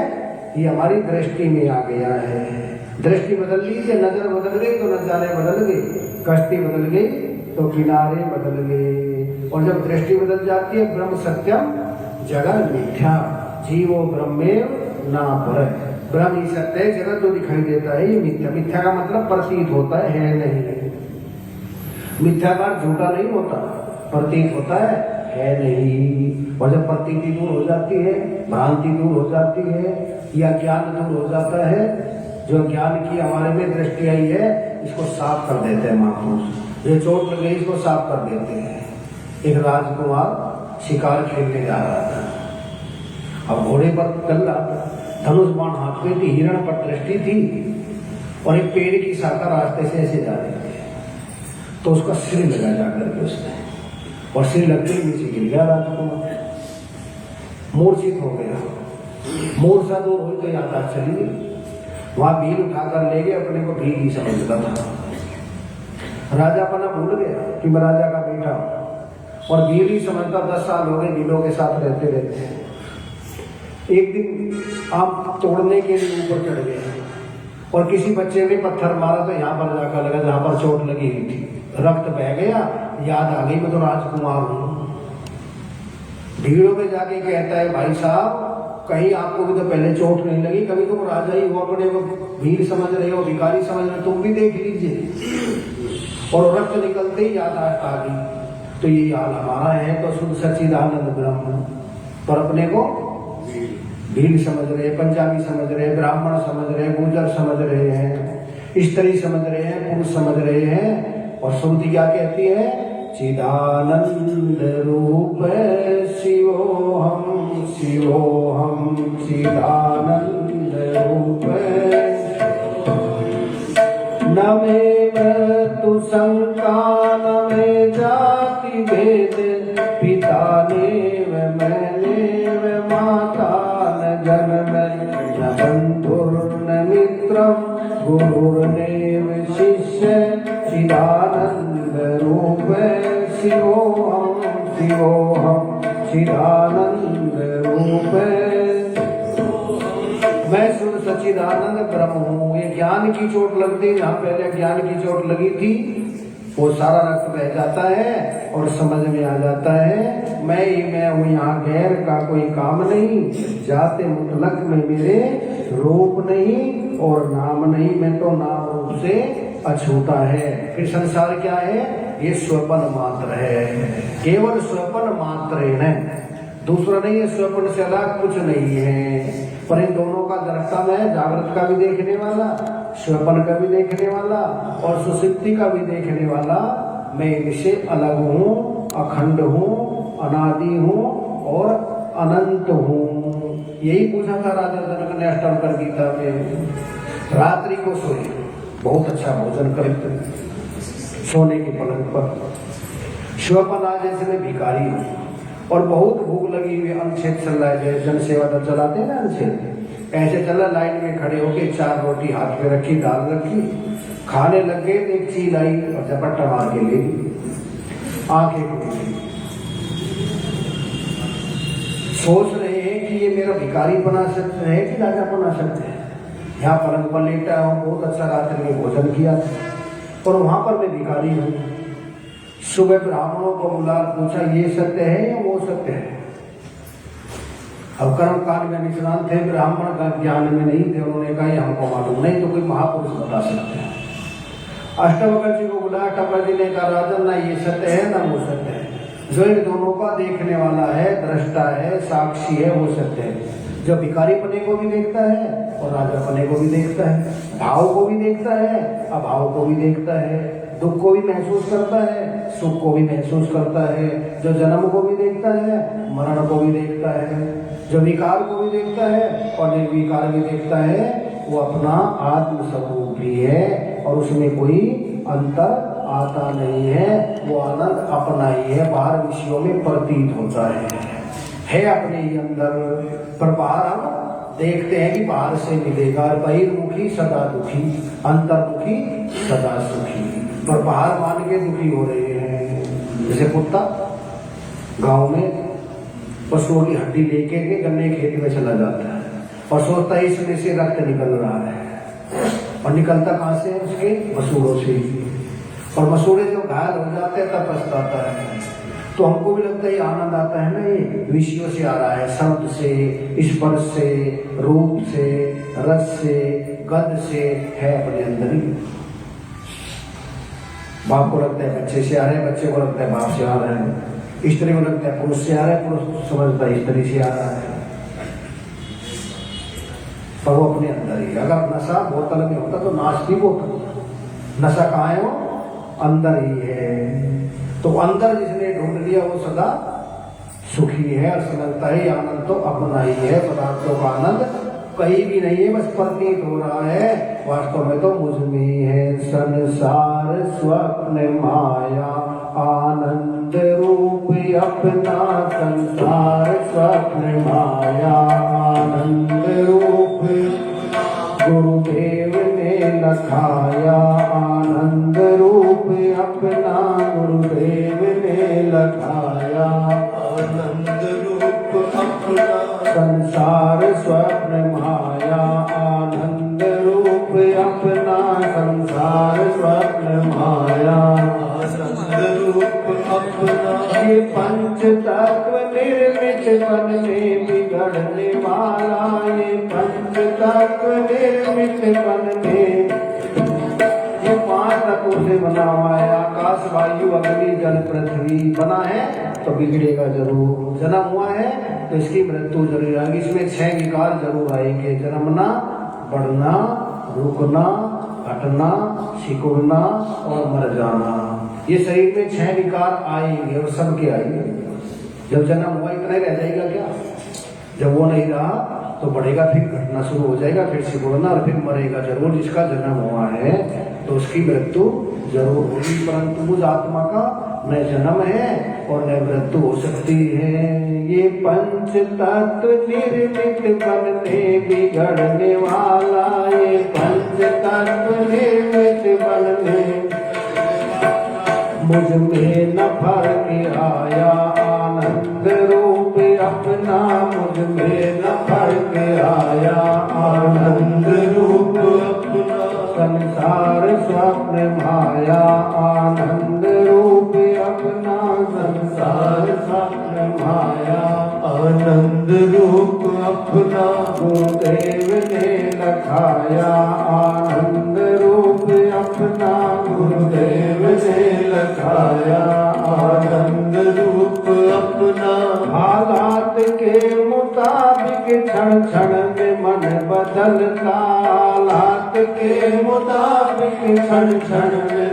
ये हमारी दृष्टि में आ गया है। दृष्टि बदल लीजिए, नजर बदल गई तो नजारे बदल गए, कश्ती बदल गई तो किनारे बदल गए। और जब दृष्टि बदल जाती है, ब्रह्म सत्यम जगत मिथ्या, जीवो ब्रह्मेव ना पर। ब्रह्म ही सत्य है, जगत जो दिखाई देता है ये मिथ्या। मिथ्या का मतलब प्रतीत होता है नहीं। मिथ्या का झूठा नहीं होता, प्रतीत होता है नहीं। और जब प्रतीति दूर हो जाती है, भ्रांति दूर हो जाती है, या ज्ञान दूर हो जाता है, जो ज्ञान की हमारे में दृष्टि आई है, इसको साफ कर देते हैं महापुरुष। ये चोट लग गई, इसको साफ कर देते हैं। एक राजकुमार शिकार खेलने जा रहा था। अब घोड़े पर चल रहा था, धनुष बाण हाथ में थी, हिरण पर दृष्टि थी, और एक पेड़ की शाखा रास्ते से ऐसे जा रही थी, तो उसका सिर लगा जाकर के उसने, और सिर लगते ही नीचे गिर गया राजकुमार, मूर्छित हो गया। मूर्छा दूर हुई तो याद चली गई। वहां भील उठाकर ले गए, अपने को भील ही समझता था। राजा पना भूल गया कि मैं राजा का बेटा हूं, और भील ही समझता। 10 साल हो गए भीलों के साथ रहते रहते। एक दिन आम तोड़ने के लिए ऊपर चढ़ गया, और किसी बच्चे ने पत्थर मारा तो यहाँ पर जाकर लगा जहां पर चोट लगी हुई थी। रक्त बह गया, याद आ गई मैं तो राजकुमार हूं। भीड़ों में जाके कहता है, भाई साहब कहीं आपको भी तो पहले चोट नहीं लगी, कभी तुम राजा ही हो, अपने को भीड़ समझ रहे हो, भिखारी समझ रहे हो, तुम भी देख लीजिए। और रक्त निकलते ही याद आ गई। तो ये हाल हमारा है, तो शुद्ध सच्चिदानंद ब्रह्म, पर अपने को भीड़ समझ रहे हैं, पंजाबी समझ रहे हैं, ब्राह्मण समझ रहे हैं, गुर्जर समझ रहे हैं, स्त्री समझ रहे हैं, पुरुष समझ रहे हैं। और श्रुति क्या कहती है? चिदानंद रूप शिवोहम शिवोहम चिदानंद रूप न में तु शंका न में जाति भेद, पिता नेव मैंने माता न जन्म न बंधुर्न मित्रम गुरुर्नेव शिष्य चिदानंद रूप शिवोहम शिवोहम चिदानंद रूप। मैं शुद्ध सच्चिदानंद ब्रह्म हूँ। ये ज्ञान की चोट लगती, जहाँ पहले ज्ञान की चोट लगी थी, वो सारा रक्त बह जाता है और समझ में आ जाता है मैं ही मैं हूँ, यहाँ गैर का कोई काम नहीं। जाते मुतलक में मेरे रूप नहीं और नाम नहीं, मैं तो नाम रूप से अछूता है। फिर संसार क्या है? ये स्वप्न मात्र है, केवल स्वप्न मात्र है, दूसरा नहीं है। स्वप्न से अलग कुछ नहीं है। पर इन दोनों का दर्शता में जागृत का भी देखने वाला, स्वप्न का भी देखने वाला और सुषुप्ति का भी देखने वाला मैं इनसे अलग हूँ, अखंड हूँ, अनादि हूँ और अनंत हूँ। यही पूछा था राजा जनक ने अष्टवक्र गीता में। रात्रि को सोए, बहुत अच्छा भोजन करते, सोने के पलंग पर शिवपना जैसे मैं भिखारी हूँ और बहुत भूख लगी हुई, अनुच्छेद चल रहा है, जन सेवा तो चलाते हैं ना अनुच्छेद, ऐसे चला, लाइन में खड़े होके 4 रोटी हाथ पे रखी, दाल रखी, खाने लग गए, एक चील आई और झपट्टा मार के ले गई, आंखें खुली। सोच रहे हैं कि ये मेरा भिखारी बना सकते हैं कि राजा बना सकते हैं। यहाँ पलंग पर लेटा हूँ, बहुत अच्छा रात्रि में भोजन किया था और वहां पर मैं भिखारी हूँ। सुबह ब्राह्मणों को बुला पूछा, ये सत्य है या वो सत्य है? अब कर्म कांड में निष्णात थे, ब्राह्मण का ज्ञान में नहीं थे, उन्होंने कहा ये हमको मालूम नहीं, तो कोई महापुरुष बता सकते हैं। अष्टवक्र जी को बुलाया, अष्टवक्र जी ने कहा, राजन ना ये सत्य है ना वो सत्य है, जो इन दोनों का देखने वाला है, दृष्टा है, साक्षी है, वो सत्य है। जो भिखारी पने को भी देखता है और राजा पने को भी देखता है, भाव को भी देखता है, अभाव को भी देखता है, दुख को भी महसूस करता है, सुख को भी महसूस करता है, जो जन्म को भी देखता है, मरण को भी देखता है, जो विकार को भी देखता है और निर्विकार भी देखता है, वो अपना आत्म स्वरूप भी है और उसमें कोई अंतर आता नहीं है, वो आनंद अपना ही है, बाहर विषयों में प्रतीत होता है अपने ही अंदर, पर बाहर हम देखते हैं कि बाहर से मिलेगा, बहिर्मुखी सदा दुखी, अंतर्मुखी सदा सुखी, पर बाहर मान के दुखी हो रहे हैं। जैसे कुत्ता गांव में पशुओं की हड्डी लेके के गन्ने खेत में चला जाता है और सोचता है इसमें से रक्त निकल रहा है, और निकलता कहाँ से है? उसके मसूड़ों से, और मसूड़े जो घायल हो जाते हैं तब पछताता है। तो हमको भी लगता है आनंद आता है ना, ये विषयों से आ रहा है, शब्द से, स्पर्श से, रूप से, रस से, गंध से, है अपने अंदर ही। बाप को लगता है बच्चे से आ रहे हैं, बच्चे को लगता है बाप से आ रहे हैं, स्त्री को लगता है पुरुष से आ रहा है, पुरुष समझता है स्त्री से आ रहा है, पर वो अपने अंदर ही। अगर नशा बोतल में होता तो नाश भी बोतल, नशा कहाँ है? वो अंदर ही है। तो अंदर जिसने ढूंढ लिया वो सदा सुखी है और समझता है आनंद तो अपना ही है, पदार्थों का आनंद कहीं भी नहीं है, बस प्रतीत हो रहा है, वास्तव में तो मुझ में है। संसार स्वप्न माया आनंद रूप अपना, संसार स्वप्न माया आनंद रूप गुरुदेव ने लखाया, आनंद रूप अपना गुरुदेव ने लखाया, आनंद रूप अपना संसार स्वप्न माया आनंद रूप अपना, संसार स्वप्न माया आनंद रूप अपना। ये पंच तत्व निर्मित मन में बिगड़ने वाला, ये पंच तत्व निर्मित मन में, ये 5 तत्वों से बना हुआ है, आकाश वायु अग्नि जल पृथ्वी बना है तो बिगड़ेगा जरूर, जन्म हुआ है तो इसकी मृत्यु जरूर आएगी, इसमें 6 विकार जरूर आएंगे, जन्मना, बढ़ना, रुकना, हटना, सिकुड़ना और मर जाना। ये शरीर में 6 विकार आएंगे और सबके आएंगे। जब जन्म हुआ इतना ही रह जाएगा क्या? जब वो नहीं रहा तो बढ़ेगा, फिर घटना शुरू हो जाएगा, फिर सिकुड़ना और फिर मरेगा जरूर। जिसका जन्म हुआ है तो उसकी मृत्यु जरूर होगी, परंतु उस आत्मा का न जन्म है और न मृत्यु हो सकती है। ये पंच तत्व निर्मित मन में बिगड़ने वाला, ये पंच तत्व निर्मित मन में मुझ में न फर्क आया, आनंद रूप अपना मुझ में न फर्क आया, आनंद रूप अपना संसार स्वप्न माया, आनंद रूप अपना संसार स्वप्न माया, आनंद रूप अपना गुरुदेव ने लखाया, आनंद रूप अपना गुरुदेव ने लखाया, आनंद रूप अपना। हालात के मुताबिक क्षण क्षण में मन बदलता, हालात के मुताबिक क्षण क्षण में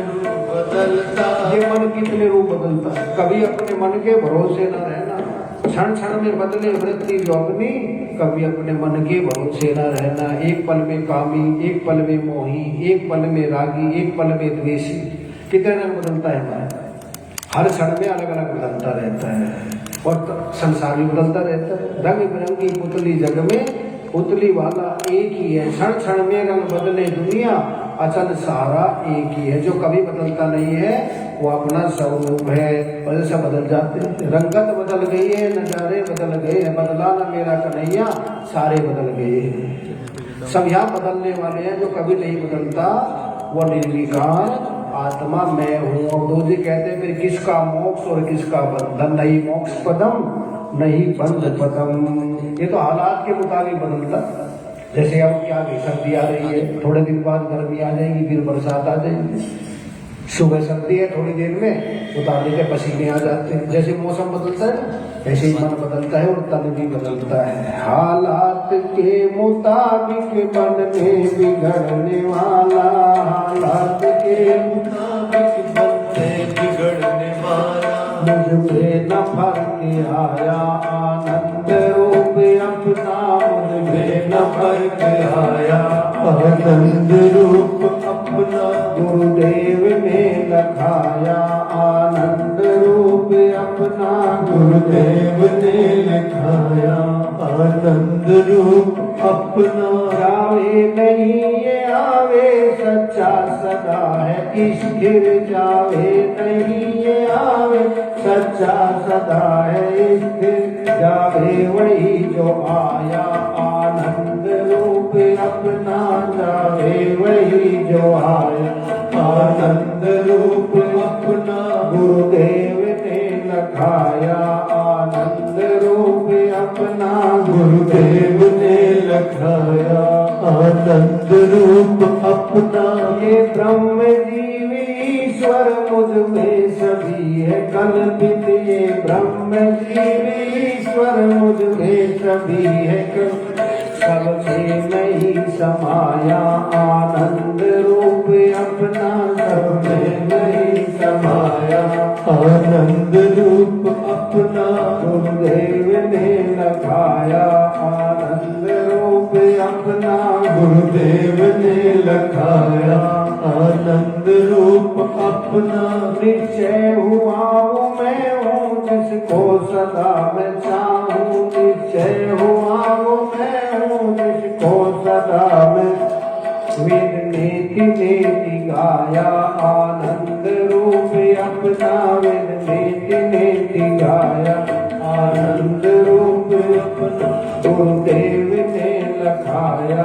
बदलता। ये मन कितने रूप बदलता है, कभी अपने मन के भरोसे न रहना, क्षण क्षण में बदले वृत्ति जो अपनी, कभी अपने मन के भरोसे न रहना। एक पल में कामी, एक पल में मोही, एक पल में रागी, एक पल में द्वेषी, कितने रंग बदलता है हमारा। हर क्षण में अलग अलग बदलता रहता है और संसार भी बदलता रहता है। रंग बिरंगी पुतली जग में पुतली वाला एक ही है, क्षण क्षण में रंग बदले दुनिया, अचल सारा एक ही है। जो कभी बदलता नहीं है वो अपना स्वरूप है और ऐसा बदल जाते हैं। रंगत बदल गई है, नजारे बदल गए हैं, बदला न मेरा कन्हैया, सारे बदल गए हैं। सब यहाँ बदलने वाले हैं। जो कभी नहीं बदलता वो निर्विकार आत्मा मैं हूँ। और दो जी कहते हैं फिर किसका मोक्ष और किसका बंधन, नहीं मोक्ष पदम नहीं बंध पदम। ये तो हालात के मुताबिक बदलता। जैसे अब क्या सर्दी आ रही है, थोड़े दिन बाद गर्मी आ जाएगी, फिर बरसात आ जाएगी। सुबह सर्दी है, थोड़ी देर में उतारने के पसीने आ जाते हैं। जैसे मौसम बदलता है ऐसे ही मन बदलता है और तन भी बदलता है। हालात के मुताबिक बनने बिगड़ने वाला, हालात के मुताबिक बनने बिगड़ने वाला, मुझ में न फर्क आया आनंद रूप अपना, मुझ में न फर्क आया आनंद रूप अपना, गुरुदेव ने लखाया आनंद रूप अपना, गुरुदेव ने लखाया आनंद रूप अपना। जावे नहीं ये आवे सच्चा सदा है स्थिर, जावे नहीं ये आवे सच्चा सदा है स्थिर, जावे वही जो आया आनंद रूप अपना, जावे वही जो आया आनंद रूप अपना, गुरुदेव ने लखाया आनंद रूप अपना, गुरुदेव ने लखाया आनंद रूप अपना। ये ब्रह्म जीव ईश्वर मुझ में सभी है कल्पित, ये ब्रह्म जीव ईश्वर मुझ में सभी है सबसे नहीं समाया आनंद रूप अपना, सब में नहीं समाया आनंद रूप अपना, गुरुदेव ने लखाया आनंद रूप अपना, गुरुदेव ने लखाया आनंद रूप अपना। निश्चय हुआ वो मैं हूँ जिसको सदा मैं चाहूँ, निश्चय हुआ वो मैं हूँ जिसको सदा मैं, वेद नेति नेति गाया आनंद रूप अपना, वेद नेति नेति गाया आनंद रूप अपना, गुरुदेव ने लखाया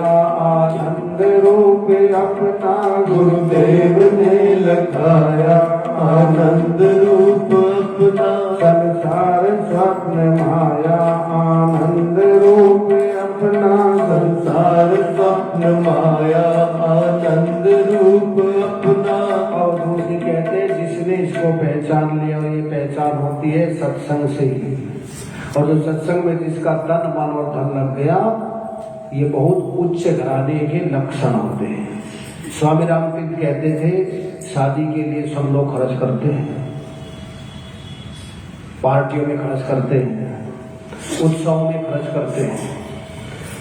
आनंद रूप अपना, गुरुदेव ने लखाया आनंद रूप अपना। संसार स्वप्न माया आनंद रूप अपना, संसार स्वप्न माया आनंद रूप अपना। और दूसरी कहते हैं जिसने इसको पहचान लिया, और ये पहचान होती है सत्संग से ही। और जो सत्संग में जिसका तन मन और धन लग गया, ये बहुत उच्च घराने के लक्षण होते हैं। स्वामी रामतीर्थ कहते थे शादी के लिए सब लोग खर्च करते हैं, पार्टियों में खर्च करते हैं, उत्सव में खर्च करते हैं,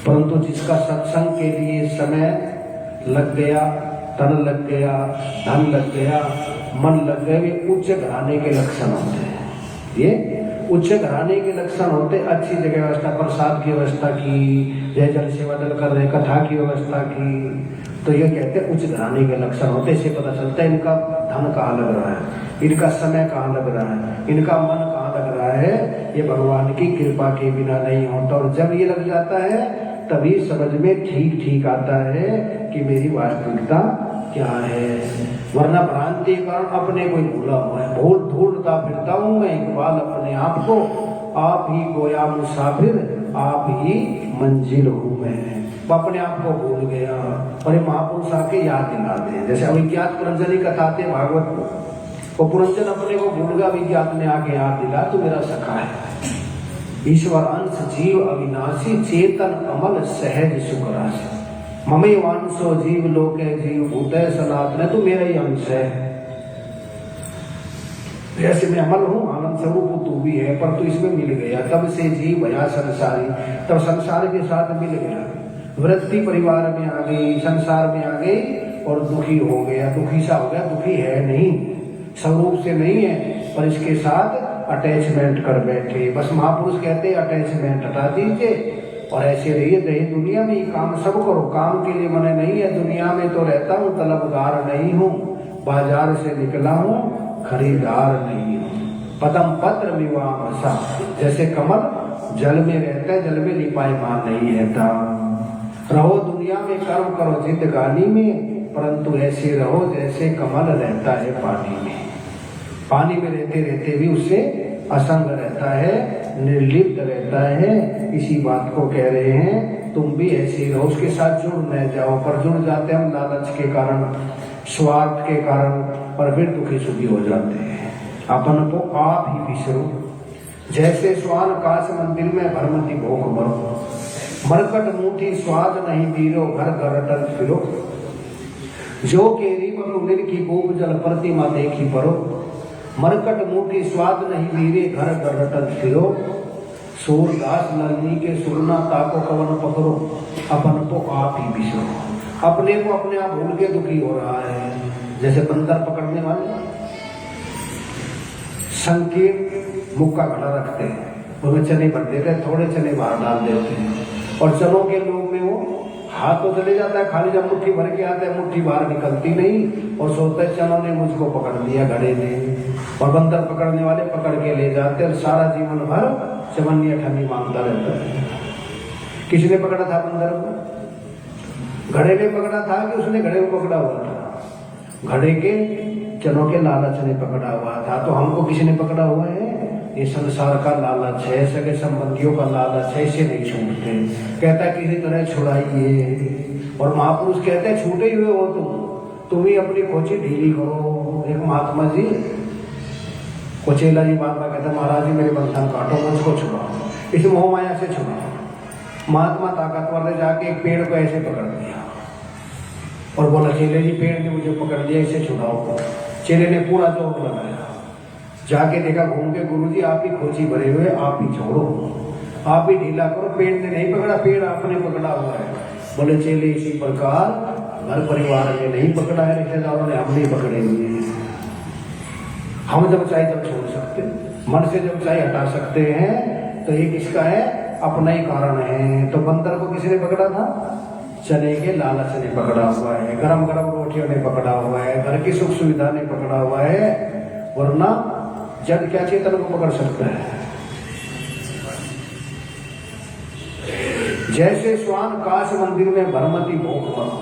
परंतु जिसका सत्संग के लिए समय लग गया, तन लग गया, धन लग गया, मन लग गया, वे उच्च घराने के लक्षण होते हैं। ये उच्च घराने के लक्षण होते। अच्छी जगह व्यवस्था, प्रसाद की व्यवस्था की, जय जल सेवा दल कर रहे, कथा की व्यवस्था की, तो ये कहते हैं उच्च घराने के लक्षण होते। इससे पता चलता है इनका धन कहाँ लग रहा है, इनका समय कहाँ लग रहा है, इनका मन कहाँ लग रहा है। ये भगवान की कृपा के बिना नहीं होता। और जब ये लग जाता है तभी समझ में ठीक ठीक आता है कि मेरी वास्तविकता क्या है। वरना भ्रांति के कारण अपने को ही भूला हुआ है। ढूंढता फिरता हूँ मैं इकबाल अपने आप को, आप ही गोया मुसाफिर, आप ही मंजिल हूँ मैं। वो अपने आप को भूल गया और ये महापुरुष आके याद दिलाते हैं। जैसे अविज्ञात पुरंजनी कथाते भागवत को, वो पुरंजन अपने को भूल गया, अविज्ञात ने आके याद दिला तो मेरा सखा है। ईश्वर अंश जीव अविनाशी, चेतन अमल सहज सुख राशि, ममे वांसो जीव लोके जीव भूते सनातन, तो मेरा ही अंश है। जैसे मैं अमल हूँ, आनंद स्वरूप तू भी है, पर तू इसमें मिल गया, तब से जीव भया संसारी, तब संसार के साथ मिल गया, वृत्ति परिवार में आ गई, संसार में आ गई और दुखी हो गया, दुखी सा हो गया। दुखी है नहीं, स्वरूप से नहीं है, और इसके साथ अटैचमेंट कर बैठे। बस महापुरुष कहते अटैचमेंट हटा दीजिए और ऐसे रहिए। दही दुनिया में ही काम सब करो, काम के लिए मने नहीं है। दुनिया में तो रहता हूँ, तलबगार नहीं हूँ, बाजार से निकला हूँ, खरीदार नहीं हूँ। पदम पत्र विवाह सा, जैसे कमल जल में रहता है, जल में लिपायमान नहीं रहता। रहो दुनिया में, कर्म करो जिंदगानी में, परंतु ऐसे रहो जैसे कमल रहता है पानी में। पानी में रहते रहते भी उससे असंग रहता है, निर्लिप्त रहता है। इसी बात को कह रहे हैं, तुम भी ऐसे ही रहो, उसके साथ जुड़ न जाओ। पर जुड़ जाते हम लालच के कारण, स्वार्थ के कारण, पर फिर दुखी सुखी हो जाते हैं। अपन को आप ही बिसरो। जैसे स्वान काश मंदिर में भरमती भोग मरो, मरकट मुठी स्वाद नहीं पीरो, घर घर अटल फिरो। जो केरी मंदिर की गोप जल प्रतिमा देखी परो, मरकट मुठी स्वाद नहीं पीरे, घर घर अटल फिरो। सूरदास नंदी के सुरना ताको कवन पकड़ो, अपन को आप ही बिसरो। अपने को अपने आप भूल के दुखी हो रहा है। जैसे बंदर पकड़ने वाले संकीर्ण मुक्का खड़ा रखते हैं, उसमें चने भर देते हैं, थोड़े चने बाहर डाल देते हैं, और चनों के लोग में वो हाथ तो चले जाता है, खाली जब मुट्ठी भर के आता है मुट्ठी बाहर निकलती नहीं, और सोचते हैं चनों ने मुझको पकड़ लिया, घड़े ने। और बंदर पकड़ने वाले पकड़ के ले जाते हैं, और सारा जीवन भर चवन्नी अठन्नी मांगता रहता है। किसने पकड़ा था बंदर को? घड़े ने पकड़ा था कि उसने घड़े को पकड़ा हुआ था? घड़े के चनों के लालच ने पकड़ा हुआ था। तो हमको किसने पकड़ा हुआ है? ये संसार का लालच है, सगे संबंधियों का लालच है, इसे नहीं छूटते। कहता है किसी तरह छुड़ाइए, और महापुरुष कहते हैं छूटे हुए हो तुम ही अपनी खोची ढीली करो। एक महात्मा जी कोचेला जी बाबा कहते महाराज जी मेरे बंधन काटो, मुझको छुड़ाओ, इस मोह माया से छुड़ाओ। महात्मा ताकतवर ने जाके एक पेड़ को ऐसे पकड़ लिया और बोला चेले जी पेड़ ने मुझे पकड़ लिया, इसे छुड़ाओ। चेले ने पूरा जोर लगाया, जाके देखा घूम के, गुरुजी आप ही खोची भरे हुए, आप ही छोड़ो, आप ही ढीला करो। पेड़ ने नहीं पकड़ा, पेड़ आपने पकड़ा हुआ है। बोले चेले इसी प्रकार घर परिवार ने नहीं पकड़ा है, रिश्तेदारों ने हमने पकड़े हुए हैं। हम जब चाहे तब छोड़ सकते, मन से जब चाहे हटा सकते हैं। तो ये किसका है? अपना ही कारण है। तो बंदर को किसने पकड़ा था? चने के लालच ने पकड़ा हुआ है, गरम गरम रोटियों ने पकड़ा हुआ है, घर की सुख सुविधा ने पकड़ा हुआ है। वरना जड़ क्या चेतन को पकड़ सकता है? जैसे स्वान काश मंदिर में भरमती भोग मरो,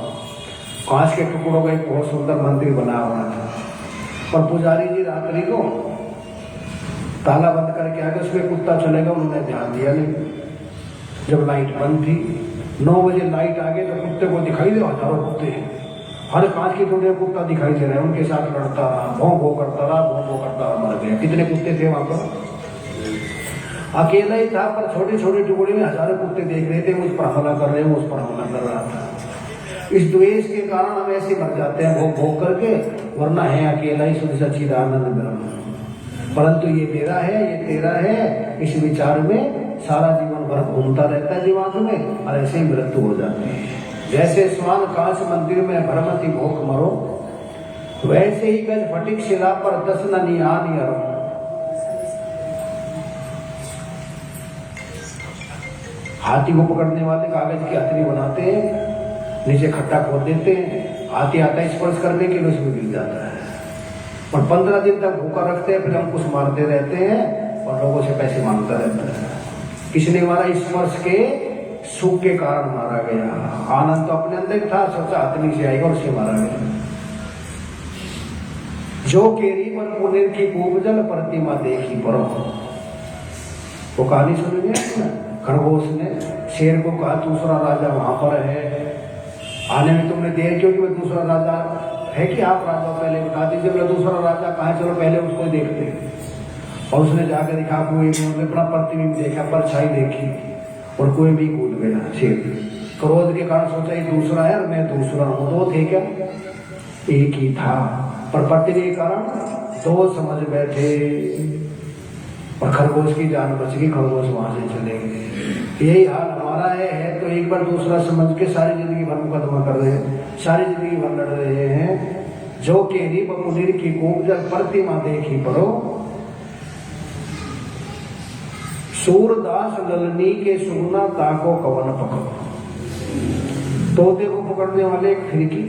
कांच के टुकड़ों का एक बहुत सुंदर मंदिर बना हुआ था, और पुजारी जी रात्रि को ताला बंद करके आगे उसमें कुत्ता चलेगा, उन्होंने ध्यान दिया नहीं। जब लाइट बंद थी, 9 बजे लाइट आ गई, तो कुत्ते को दिखाई दे हजारों कुत्ते, हर कांच के टुकड़े कुत्ता दिखाई दे रहा है, उनके साथ लड़ता रहा, भौं भौं करता रहा, भौं भौं करता रहा, मर गया। कितने कुत्ते थे वहां पर? अकेला ही था, पर छोटे छोटे टुकड़े में हजारों कुत्ते देख रहे थे, उस पर हमला कर रहे हैं, उस पर हमला कर रहा था। इस द्वेष के कारण हम ऐसे मर जाते हैं भोग भोग करके, वरना है अकेला ही शुद्ध सच्चिदानंद ब्रह्म। परंतु ये मेरा है, ये तेरा है, इस विचार में सारा जीवन भर घूमता रहता है दिमाग में, और ऐसे ही मृत्यु हो जाती है। जैसे स्वान काश मंदिर में भरमती भोग मरो, वैसे ही गज फटिक शिला पर 10 न नियान अरो। हाथी को पकड़ने वाले कागज की हथनी बनाते हैं, नीचे खट्टा खोद देते हैं, हाथी आता है स्पर्श करने के लिए, उसमें गिर जाता है। और 15 दिन तक भूखा रखते हैं, फिर हम कुछ मारते रहते हैं और लोगों से पैसे मांगता रहता है। किसने मारा? स्पर्श के सुख के कारण मारा गया। आनंद तो अपने अंदर था, सोचा हथनी से आएगा, उससे मारा गया। जो केरी मन पुनेर की उपजल प्रतिमा देखी परो, वो कहानी सुनिए। खरगोश ने शेर को कहा दूसरा राजा वहां पर है, आने में तुमने देर क्यों कि वो दूसरा राजा है कि आप राजा पहले बता दीजिए। बोला दूसरा राजा कहाँ है, चलो पहले उसको देखते हैं। और उसने जाकर देखा, कुएं में अपना प्रतिबिंब देखा, परछाई देखी, और कुएं भी कूद गया शेर। क्रोध के कारण सोचा ये दूसरा है और मैं दूसरा हूँ। 2 थे क्या? एक ही था, पर पट्टी के कारण 2 समझ बैठे, और खरगोश की जान बच गई, खरगोश वहां से चले गए। यही हाल हमारा है, तो एक बार दूसरा समझ के सारी जिंदगी भर मुकदमा कर रहे हैं, सारी जिंदगी भर लड़ रहे हैं। जो केरी बमुनीर की कूप जब प्रतिमा देखी परो, सूरदास ललनी के सुगना ताको कवन पकड़ो। तोते को पकड़ने वाले एक फिरकी,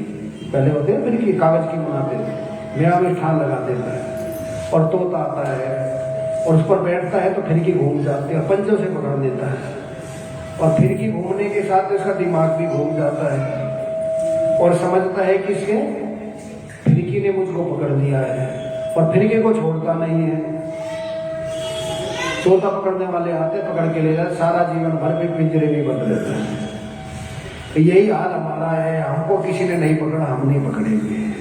पहले होते हैं फिरकी, कागज की बनाते थे, मेरा में ठान लगा देता है और तोता आता है और उस पर बैठता है तो फिरकी घूम जाती है, पंजों से पकड़ देता है और फिरकी घूमने के साथ उसका दिमाग भी घूम जाता है और समझता है कि इसके फिरकी ने मुझको पकड़ लिया है और फिरकी को छोड़ता नहीं है। तोता पकड़ने वाले आते, पकड़ के ले जाते, सारा जीवन भर में पिंजरे में बंद रहता है। तो यही हाल हमारा है, हमको किसी ने नहीं पकड़ा, हम नहीं पकड़े हुए हैं,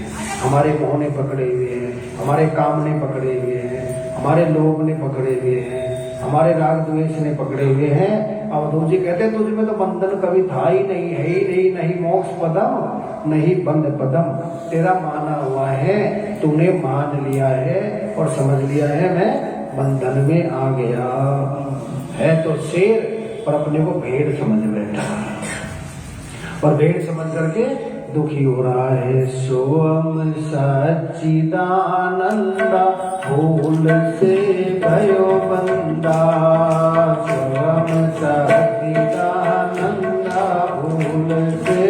हमारे मोह ने पकड़े हुए हैं, हमारे काम ने पकड़े हुए हैं, हमारे लोभ ने पकड़े हुए हैं, हमारे राग द्वेष ने पकड़े हुए हैं। अवधूत जी कहते हैं तुझ में तो बंधन कभी था ही नहीं, है ही नहीं, नहीं मोक्ष पदम नहीं बंध पदम। तेरा माना हुआ है, तूने मान लिया है और समझ लिया है मैं बंधन में आ गया है। तो शेर पर अपने को भेड़ समझ बैठा और भेड़ समझ करके दुखी हो रहा है। सोम सच्चिदानंदा भूल से भयो बंदा, सोम सच्चिदानंदा भूल से,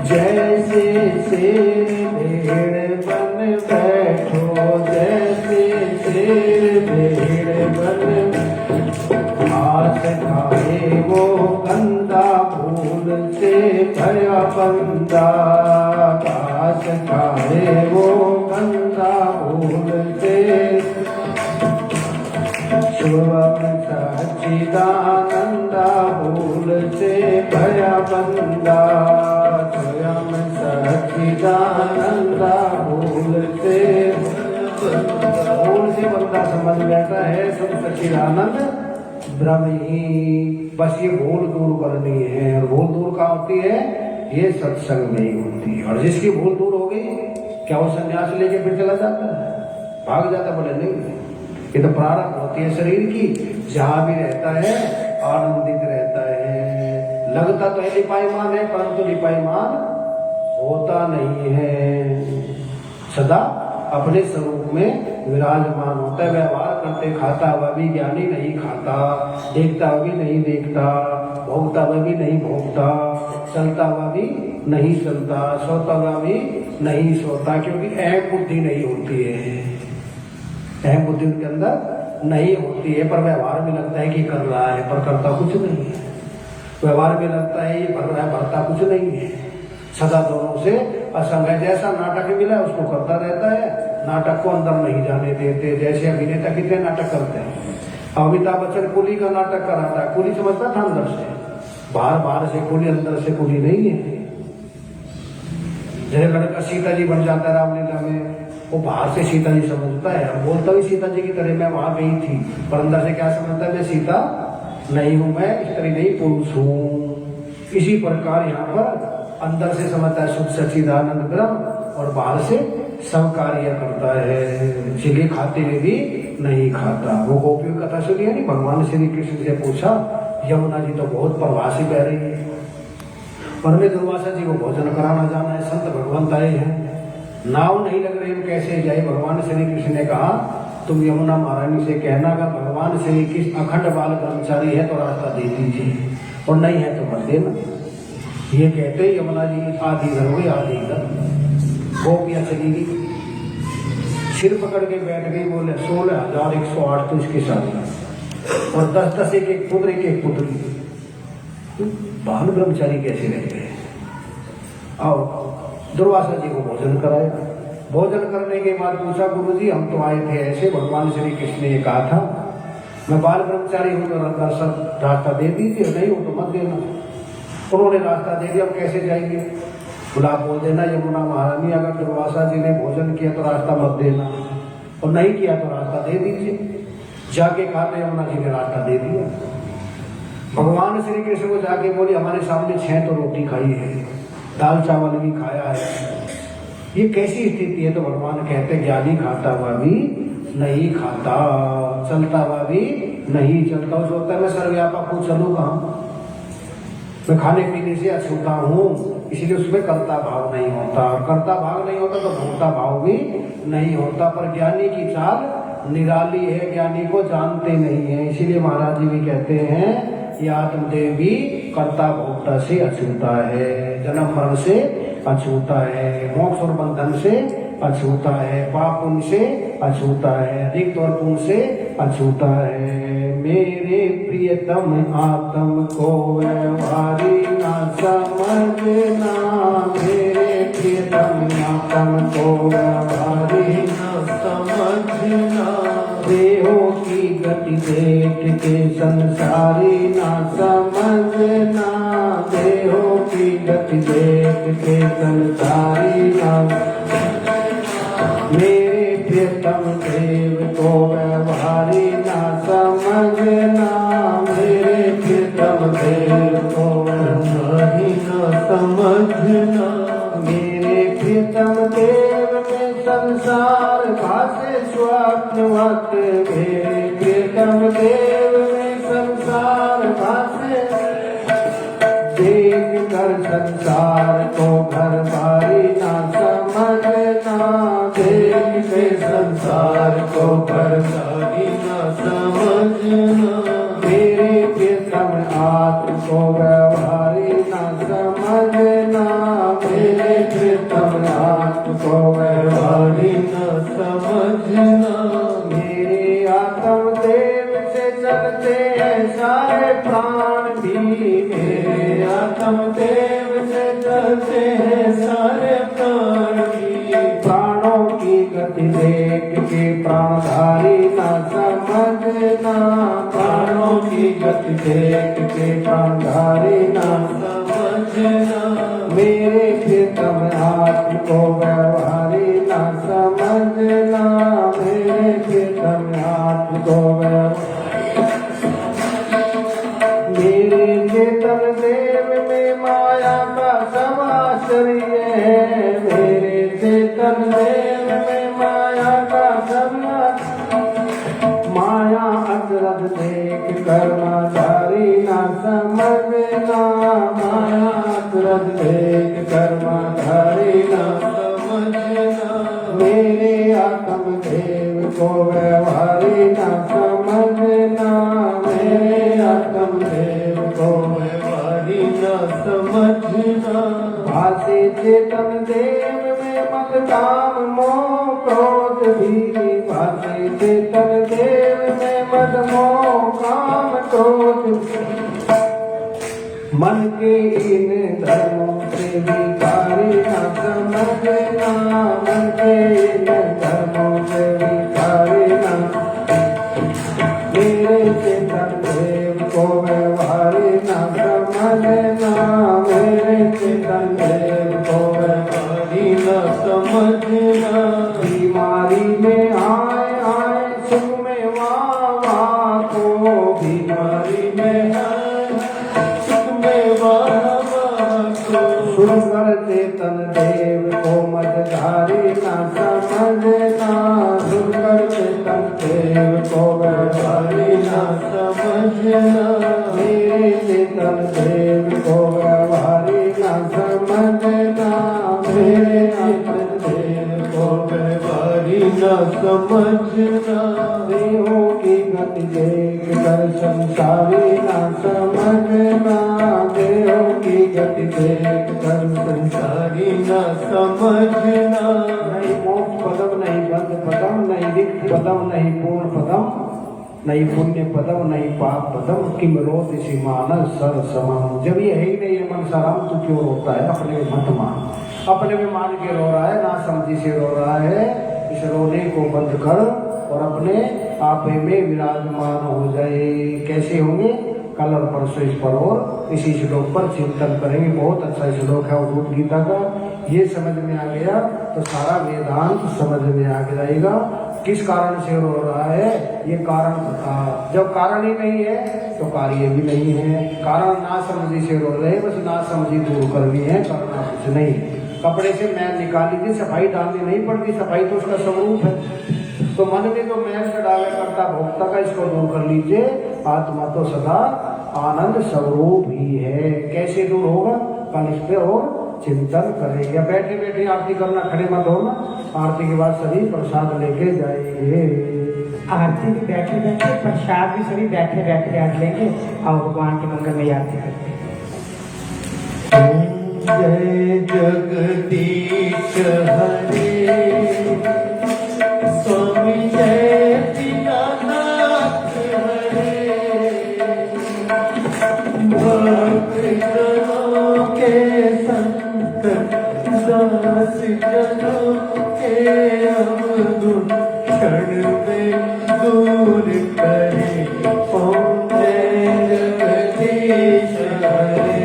जैसे शेर भेड़ बन बैठो, जैसे शेर भेड़ बन घास खाए वो गंदा भूल से भया बंदा, घास खाए वो गंदा भूल से। शिवम सच्चिदानंदा भूल से भया बंदा, स्वयं सच्चिदानंदा भूल से। भूल से बंदा समझ बैठा है सब सच्चिदानंद ब्रह्म ही, बस ये भूल दूर करनी है। और भूल दूर कहाँ होती है? ये सत्संग में ही होती है। और जिसकी भूल दूर हो गई, क्या वो संन्यास लेके फिर चला जाता है? भाग जाता? बोले नहीं, ये तो प्रारंभ होती है शरीर की, जहां भी रहता है आनंदित रहता है। लगता तो है लिपाईमान है, परंतु लिपाईमान होता नहीं है, सदा अपने स्वरूप में विराजमान होता है। व्यवहार करते खाता हुआ भी ज्ञानी नहीं खाता, देखता हुआ भी नहीं देखता, भोगता हुआ भी नहीं भोगता, चलता हुआ भी नहीं चलता, सोता हुआ भी नहीं सोता, क्योंकि अहम बुद्धि नहीं होती है, अहम बुद्धि उनके अंदर नहीं होती है। पर व्यवहार में लगता है कि कर रहा है, पर करता कुछ नहीं है। व्यवहार में लगता है ये भर रहा है, भरता कुछ नहीं है। सदा दोनों से असंग है। जैसा नाटक मिला उसको करता रहता है, नाटक को अंदर नहीं जाने देते। जैसे अभिनेता कितने नाटक करते हैं, अमिताभ बच्चन कुली का नाटक कराता है, कुली समझता था अंदर से, बाहर से कुली, अंदर से कुली नहीं है। जैसे लड़का सीता जी बन जाता है रामलीला में, वो बाहर से सीता जी समझता है, बोलता भी सीता जी की तरह मैं वहां गई थी, पर अंदर से क्या समझता है? मैं सीता नहीं हूं, मैं स्त्री नहीं पुरुष हूं। इसी प्रकार यहाँ पर अंदर से समझता है शुद्ध सच्चिदानंद ब्रह्म और बाहर से सब कार्य करता है। इसलिए खाते हुए भी नहीं खाता। वो गोपियों की कथा सुनी है नहीं, भगवान श्री कृष्ण से पूछा, यमुना जी तो बहुत प्रवासी बह रही है, पर मैं दुर्वासा जी को भोजन कराना जाना है, संत भगवंत आए हैं, नाव नहीं लग रही, हम कैसे जाए? भगवान श्री कृष्ण ने कहा तुम यमुना महारानी से कहना अगर भगवान श्री कृष्ण अखंड बाल ब्रह्मचारी है तो रास्ता दे दीजिए, और नहीं है तो मत देना। ये कहते यमुना जी आधी इधर हुई आधी इधर, गोपियां चली गई, सिर पकड़ के बैठ गई, बोले 16,108 तो इसके साथ, और 10-10 एक पुत्र, एक पुत्री। बाल ब्रह्मचारी कैसे रहते हैं? आओ, दुर्वासा जी को भोजन कराया। भोजन करने के बाद पूछा, गुरु जी हम तो आए थे ऐसे, भगवान श्री कृष्ण ने कहा था मैं बाल ब्रह्मचारी हूँ तो रास्ता दे दीजिए, नहीं हो तो मत देना। उन्होंने रास्ता दे दिया, अब कैसे जाएंगे? बोला बोल देना यमुना महारानी अगर दुर्वासा जी ने भोजन किया तो रास्ता मत देना, और नहीं किया तो रास्ता दे दीजिए। जाके कहा तो यमुना जी ने रास्ता दे दिया। भगवान श्री कृष्ण को जाके बोली हमारे सामने 6 तो रोटी खाई है, दाल चावल भी खाया है, ये कैसी स्थिति है? तो भगवान कहते ज्ञानी खाता हुआ भी नहीं खाता, चलता हुआ भी नहीं चलता। उस होता है मैं सर्वव्यापक हूँ, चलूँ कहाँ? मैं खाने पीने से अछूता हूँ, इसलिए उसमें कर्ता भाव नहीं होता, और कर्ता भाव नहीं होता तो भोक्ता भाव भी नहीं होता। पर ज्ञानी की चाल निराली है, ज्ञानी को जानते नहीं है। इसीलिए महाराज जी भी कहते हैं ये आत्मदेव भी कर्ता भोक्ता से अछूता है, जन्म मरण से अछूता है, मोक्ष और बंधन से अछूता है, पाप पुण्य से अछूता है, रिक्त और पुण्य से अछूता है। मेरे प्रियतम आत्म को व्यवहारी ना समझना, मेरे प्रियतम आत्म को व्यवहारी ना समझना, देहों की गति देख के संसारी ना समझना, देहों की गति देख के संसारी ना, मेरे प्रियतम देव को व्यवहारी ना समझना, मेरे प्रियतम देव को व्यवहारी ना समझना, मेरे प्रियतम देव में संसार भासे स्वप्नवत, मेरे प्रियतम देव में संसार भासे, देख कर संसार को घर बारी ना समझना, देख के संसार को घर बारी ना समझना, मेरे प्रियतम आत्म को व्यवहारी ना समझना, मेरे प्रियतम आत्म को व्यवहारी ना समझना, मेरे आत्म देव से चलते हैं सारे प्राण भी, मेरे आत्म देव से चलते हैं सारे प्राण भी, प्राणों की गति देख के प्राणधारी ना समझना, प्राणों की गति देख के प्राणधारी ना समझना, मेरे प्रियतम आत्म को व्यवहारी ना समझना, मेरे प्रियतम आत्म को व्यवहारी, मेरे चेतन देव में माया का सब आश्रय है, मेरे चेतन देव में माया का सब, माया अचरज देख कर्मधारी ना समझना, माया अचरज देख कर्मधारी ना समझना, मेरे आत्म देव को व्यवहारी ना समझना, मेरे आत्म देव को व्यवहारी ना समझना, भाषे चेतन देव में मत काम मोह क्रोध भी, भाषे चेतन देव में मत मोह काम क्रोध भी, मन के इन धर्मों से विकारी ना समझना, मन के इन धर्मों से विकारी ना, मेरे चेतन देव को व्यवहारी ना समझना, मेरे चेतन देव को व्यवहारी ना समझना, बीमारी में आए आए सुख में वाह वाह को, बीमारी में आए सुख में वाह वाह को, सुनकर चेतन देव को मझधारी ना समझना, सुनकर चेतन देव को व्यवहारी ना समझना, मेरे चेतन देव को व्यवहारी ना समझना, मेरे चेतन देव को व्यवहारी ना समझना, देहों की गति देख कर संसारी ना समझना, देहों की गति देख कर संसारी ना समझना, नहीं मोक्ष पदम नहीं बंध पदम, नहीं रिक्त पदम नहीं पूर्ण पदम, नहीं पुण्य पदम नहीं पाप पदम, किम रोत इसी मानस सर समम, जब ये है ही नहीं ये मन सराम तो क्यों रोता है, अपने में मत मान, अपने में मान के रो रहा है, ना समझी से रो रहा है, इस रोने को बंद कर और अपने आप में विराजमान हो जाए। कैसे होंगे? कल और परसों इस पर और इसी श्लोक पर चिंतन करेंगे। बहुत अच्छा श्लोक है उद्धव गीता का। ये समझ में आ गया तो सारा वेदांत समझ में आ जाएगा। किस कारण से रो रहा है ये कारण था। जब कारण ही नहीं है तो कार्य भी नहीं है। कारण ना समझी से रो रहे, बस ना समझी दूर करनी है, करना कुछ नहीं। कपड़े से मैल निकाली थी, सफाई डालनी नहीं पड़ती, सफाई तो उसका स्वरूप है। तो मन में तो मैल का डाले करता भोक्ता का, इसको दूर कर लीजिए। आत्मा तो सदा आनंद स्वरूप ही है। कैसे दूर होगा? कल इस पे और चिंतन करेंगे। बैठे बैठे आरती करना, खड़े मत होना। आरती के बाद सभी प्रसाद लेके जाएंगे। आरती भी बैठे बैठे, प्रसाद भी सभी बैठे बैठे आज लेंगे। और भगवान की मंगलमय आरती करते हैं। जय जगदीश हरे स्वामी जय दीनानाथ हरे भक्तजनों के संकट दास जनों के अवगुण क्षण में दूर करे। ओम जय जगदीश हरे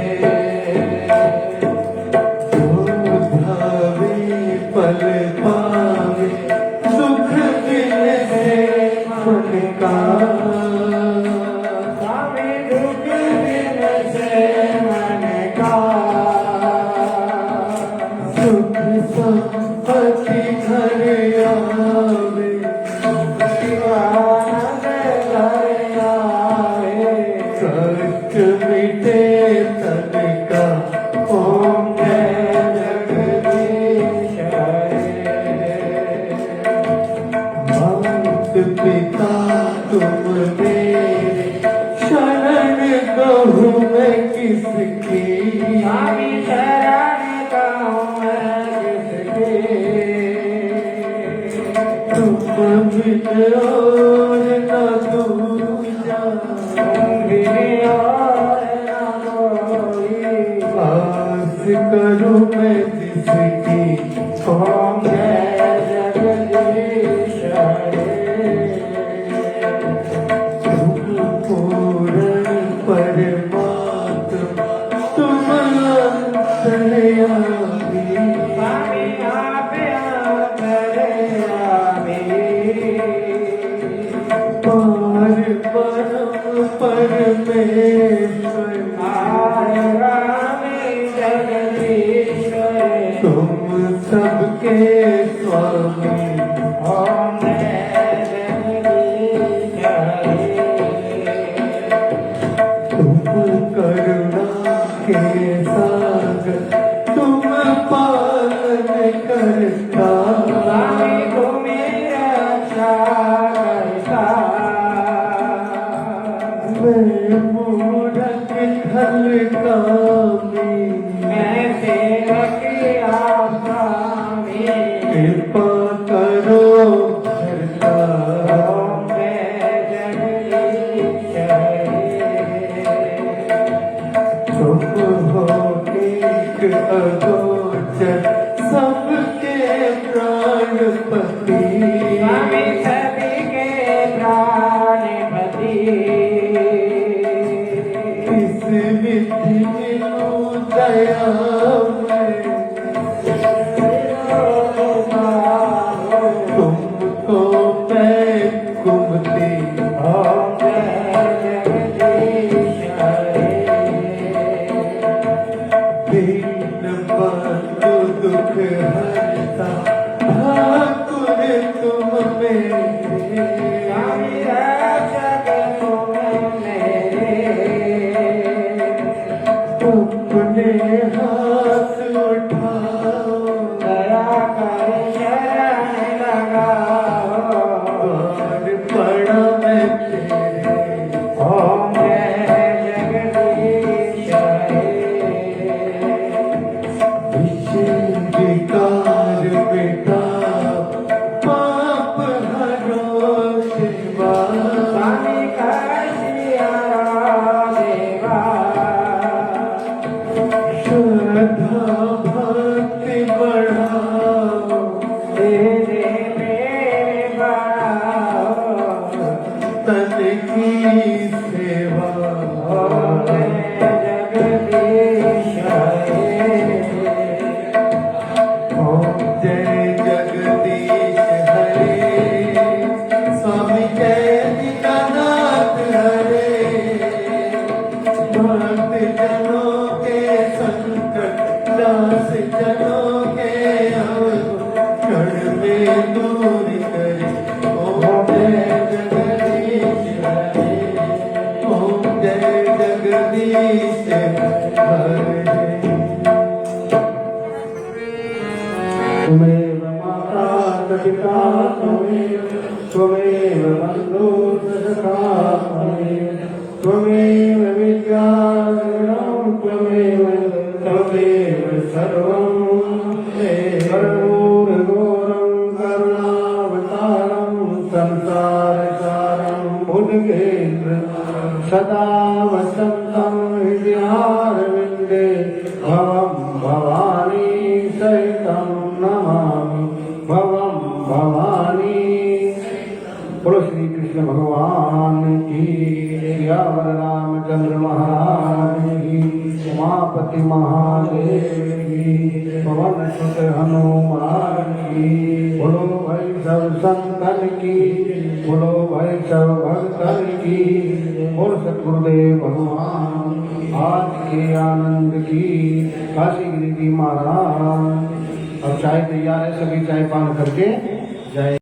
पल पावे सुख मिले मन का पावे दुख मिले मन का सुख संपत्ति घर आवे शिवानंद घर आवे कष्ट मिटे तन का। ओम पिता तुम मेरे शरण कहूँ मैं किसकी स्वामी शरण कहूँ मैं किसकी तुम बिन और न दूजा तुम बिन और न कोई आस करूँ मैं जिसकी। ओम जय जगदीश हरे परमात्मा तुम अंतर्यामी स्वामी आप अंतर्यामी पार परम परमेश्वर आगामी जगदीश्वर तुम सबके स्वामी। ओम करुणा के सागर तुम पालन करता स्वामी तुम्हें रक्षा करता। मैं मूरख खल कामी मैं सेवक आपका कृपा करो करता। ओम जय जगदीश तुम हो एक अगोचर सबके प्राणपति स्वामी सबके प्राणपति इस विधि मिलो दया तुमको मैं कुमति। ओम जय जगदीश दीन बंधु दुख हरता ठाकुर तुम मेरे स्वामी रक्षक तुम मेरे अपने हाथ उठाओ दया कर शरण लगाओ द्वार पड़ा मैं तेरे। ओम जय जगदीश विकार बेटा पाप हरो शिवा स्वामी काशिया देवा श्रद्धा भक्ति बढ़ाओ तेरे प्रेम बढ़ाओ तन की सेवा। ओम जगदीश जय जगदीश हरे स्वामी जय दीनानाथ हरे भक्त जनों के संकट दास जनों के क्षण में दूर करे। ओम जय जगदीश हरे ओम जय जगदीश हरे। तुम्हें माता पिता तुम्हें त्वमेव बन्धुर्सखा मे त्वमेव विद्या त्वमेव त्वमेव सर्वं कर्पूरगौरं करुणावतारं संसारसारं भुजगेन्द्र सदा वसन्तं हृदयारविन्दे भवं भवानी सहितं नमामि भवं भवानी। बोलो श्री कृष्ण भगवान की यावर रामचंद्र महाराज की उमापति महादेव की पवन सुत हनुमान की बोलो भाई सब संतन की बोलो भाई सब भक्तन की बोल सतगुरुदेव भगवान आज के आनंद की काशी गिरी जी महाराज। अब चाय तैयार है, सभी चाय पान करके जाए।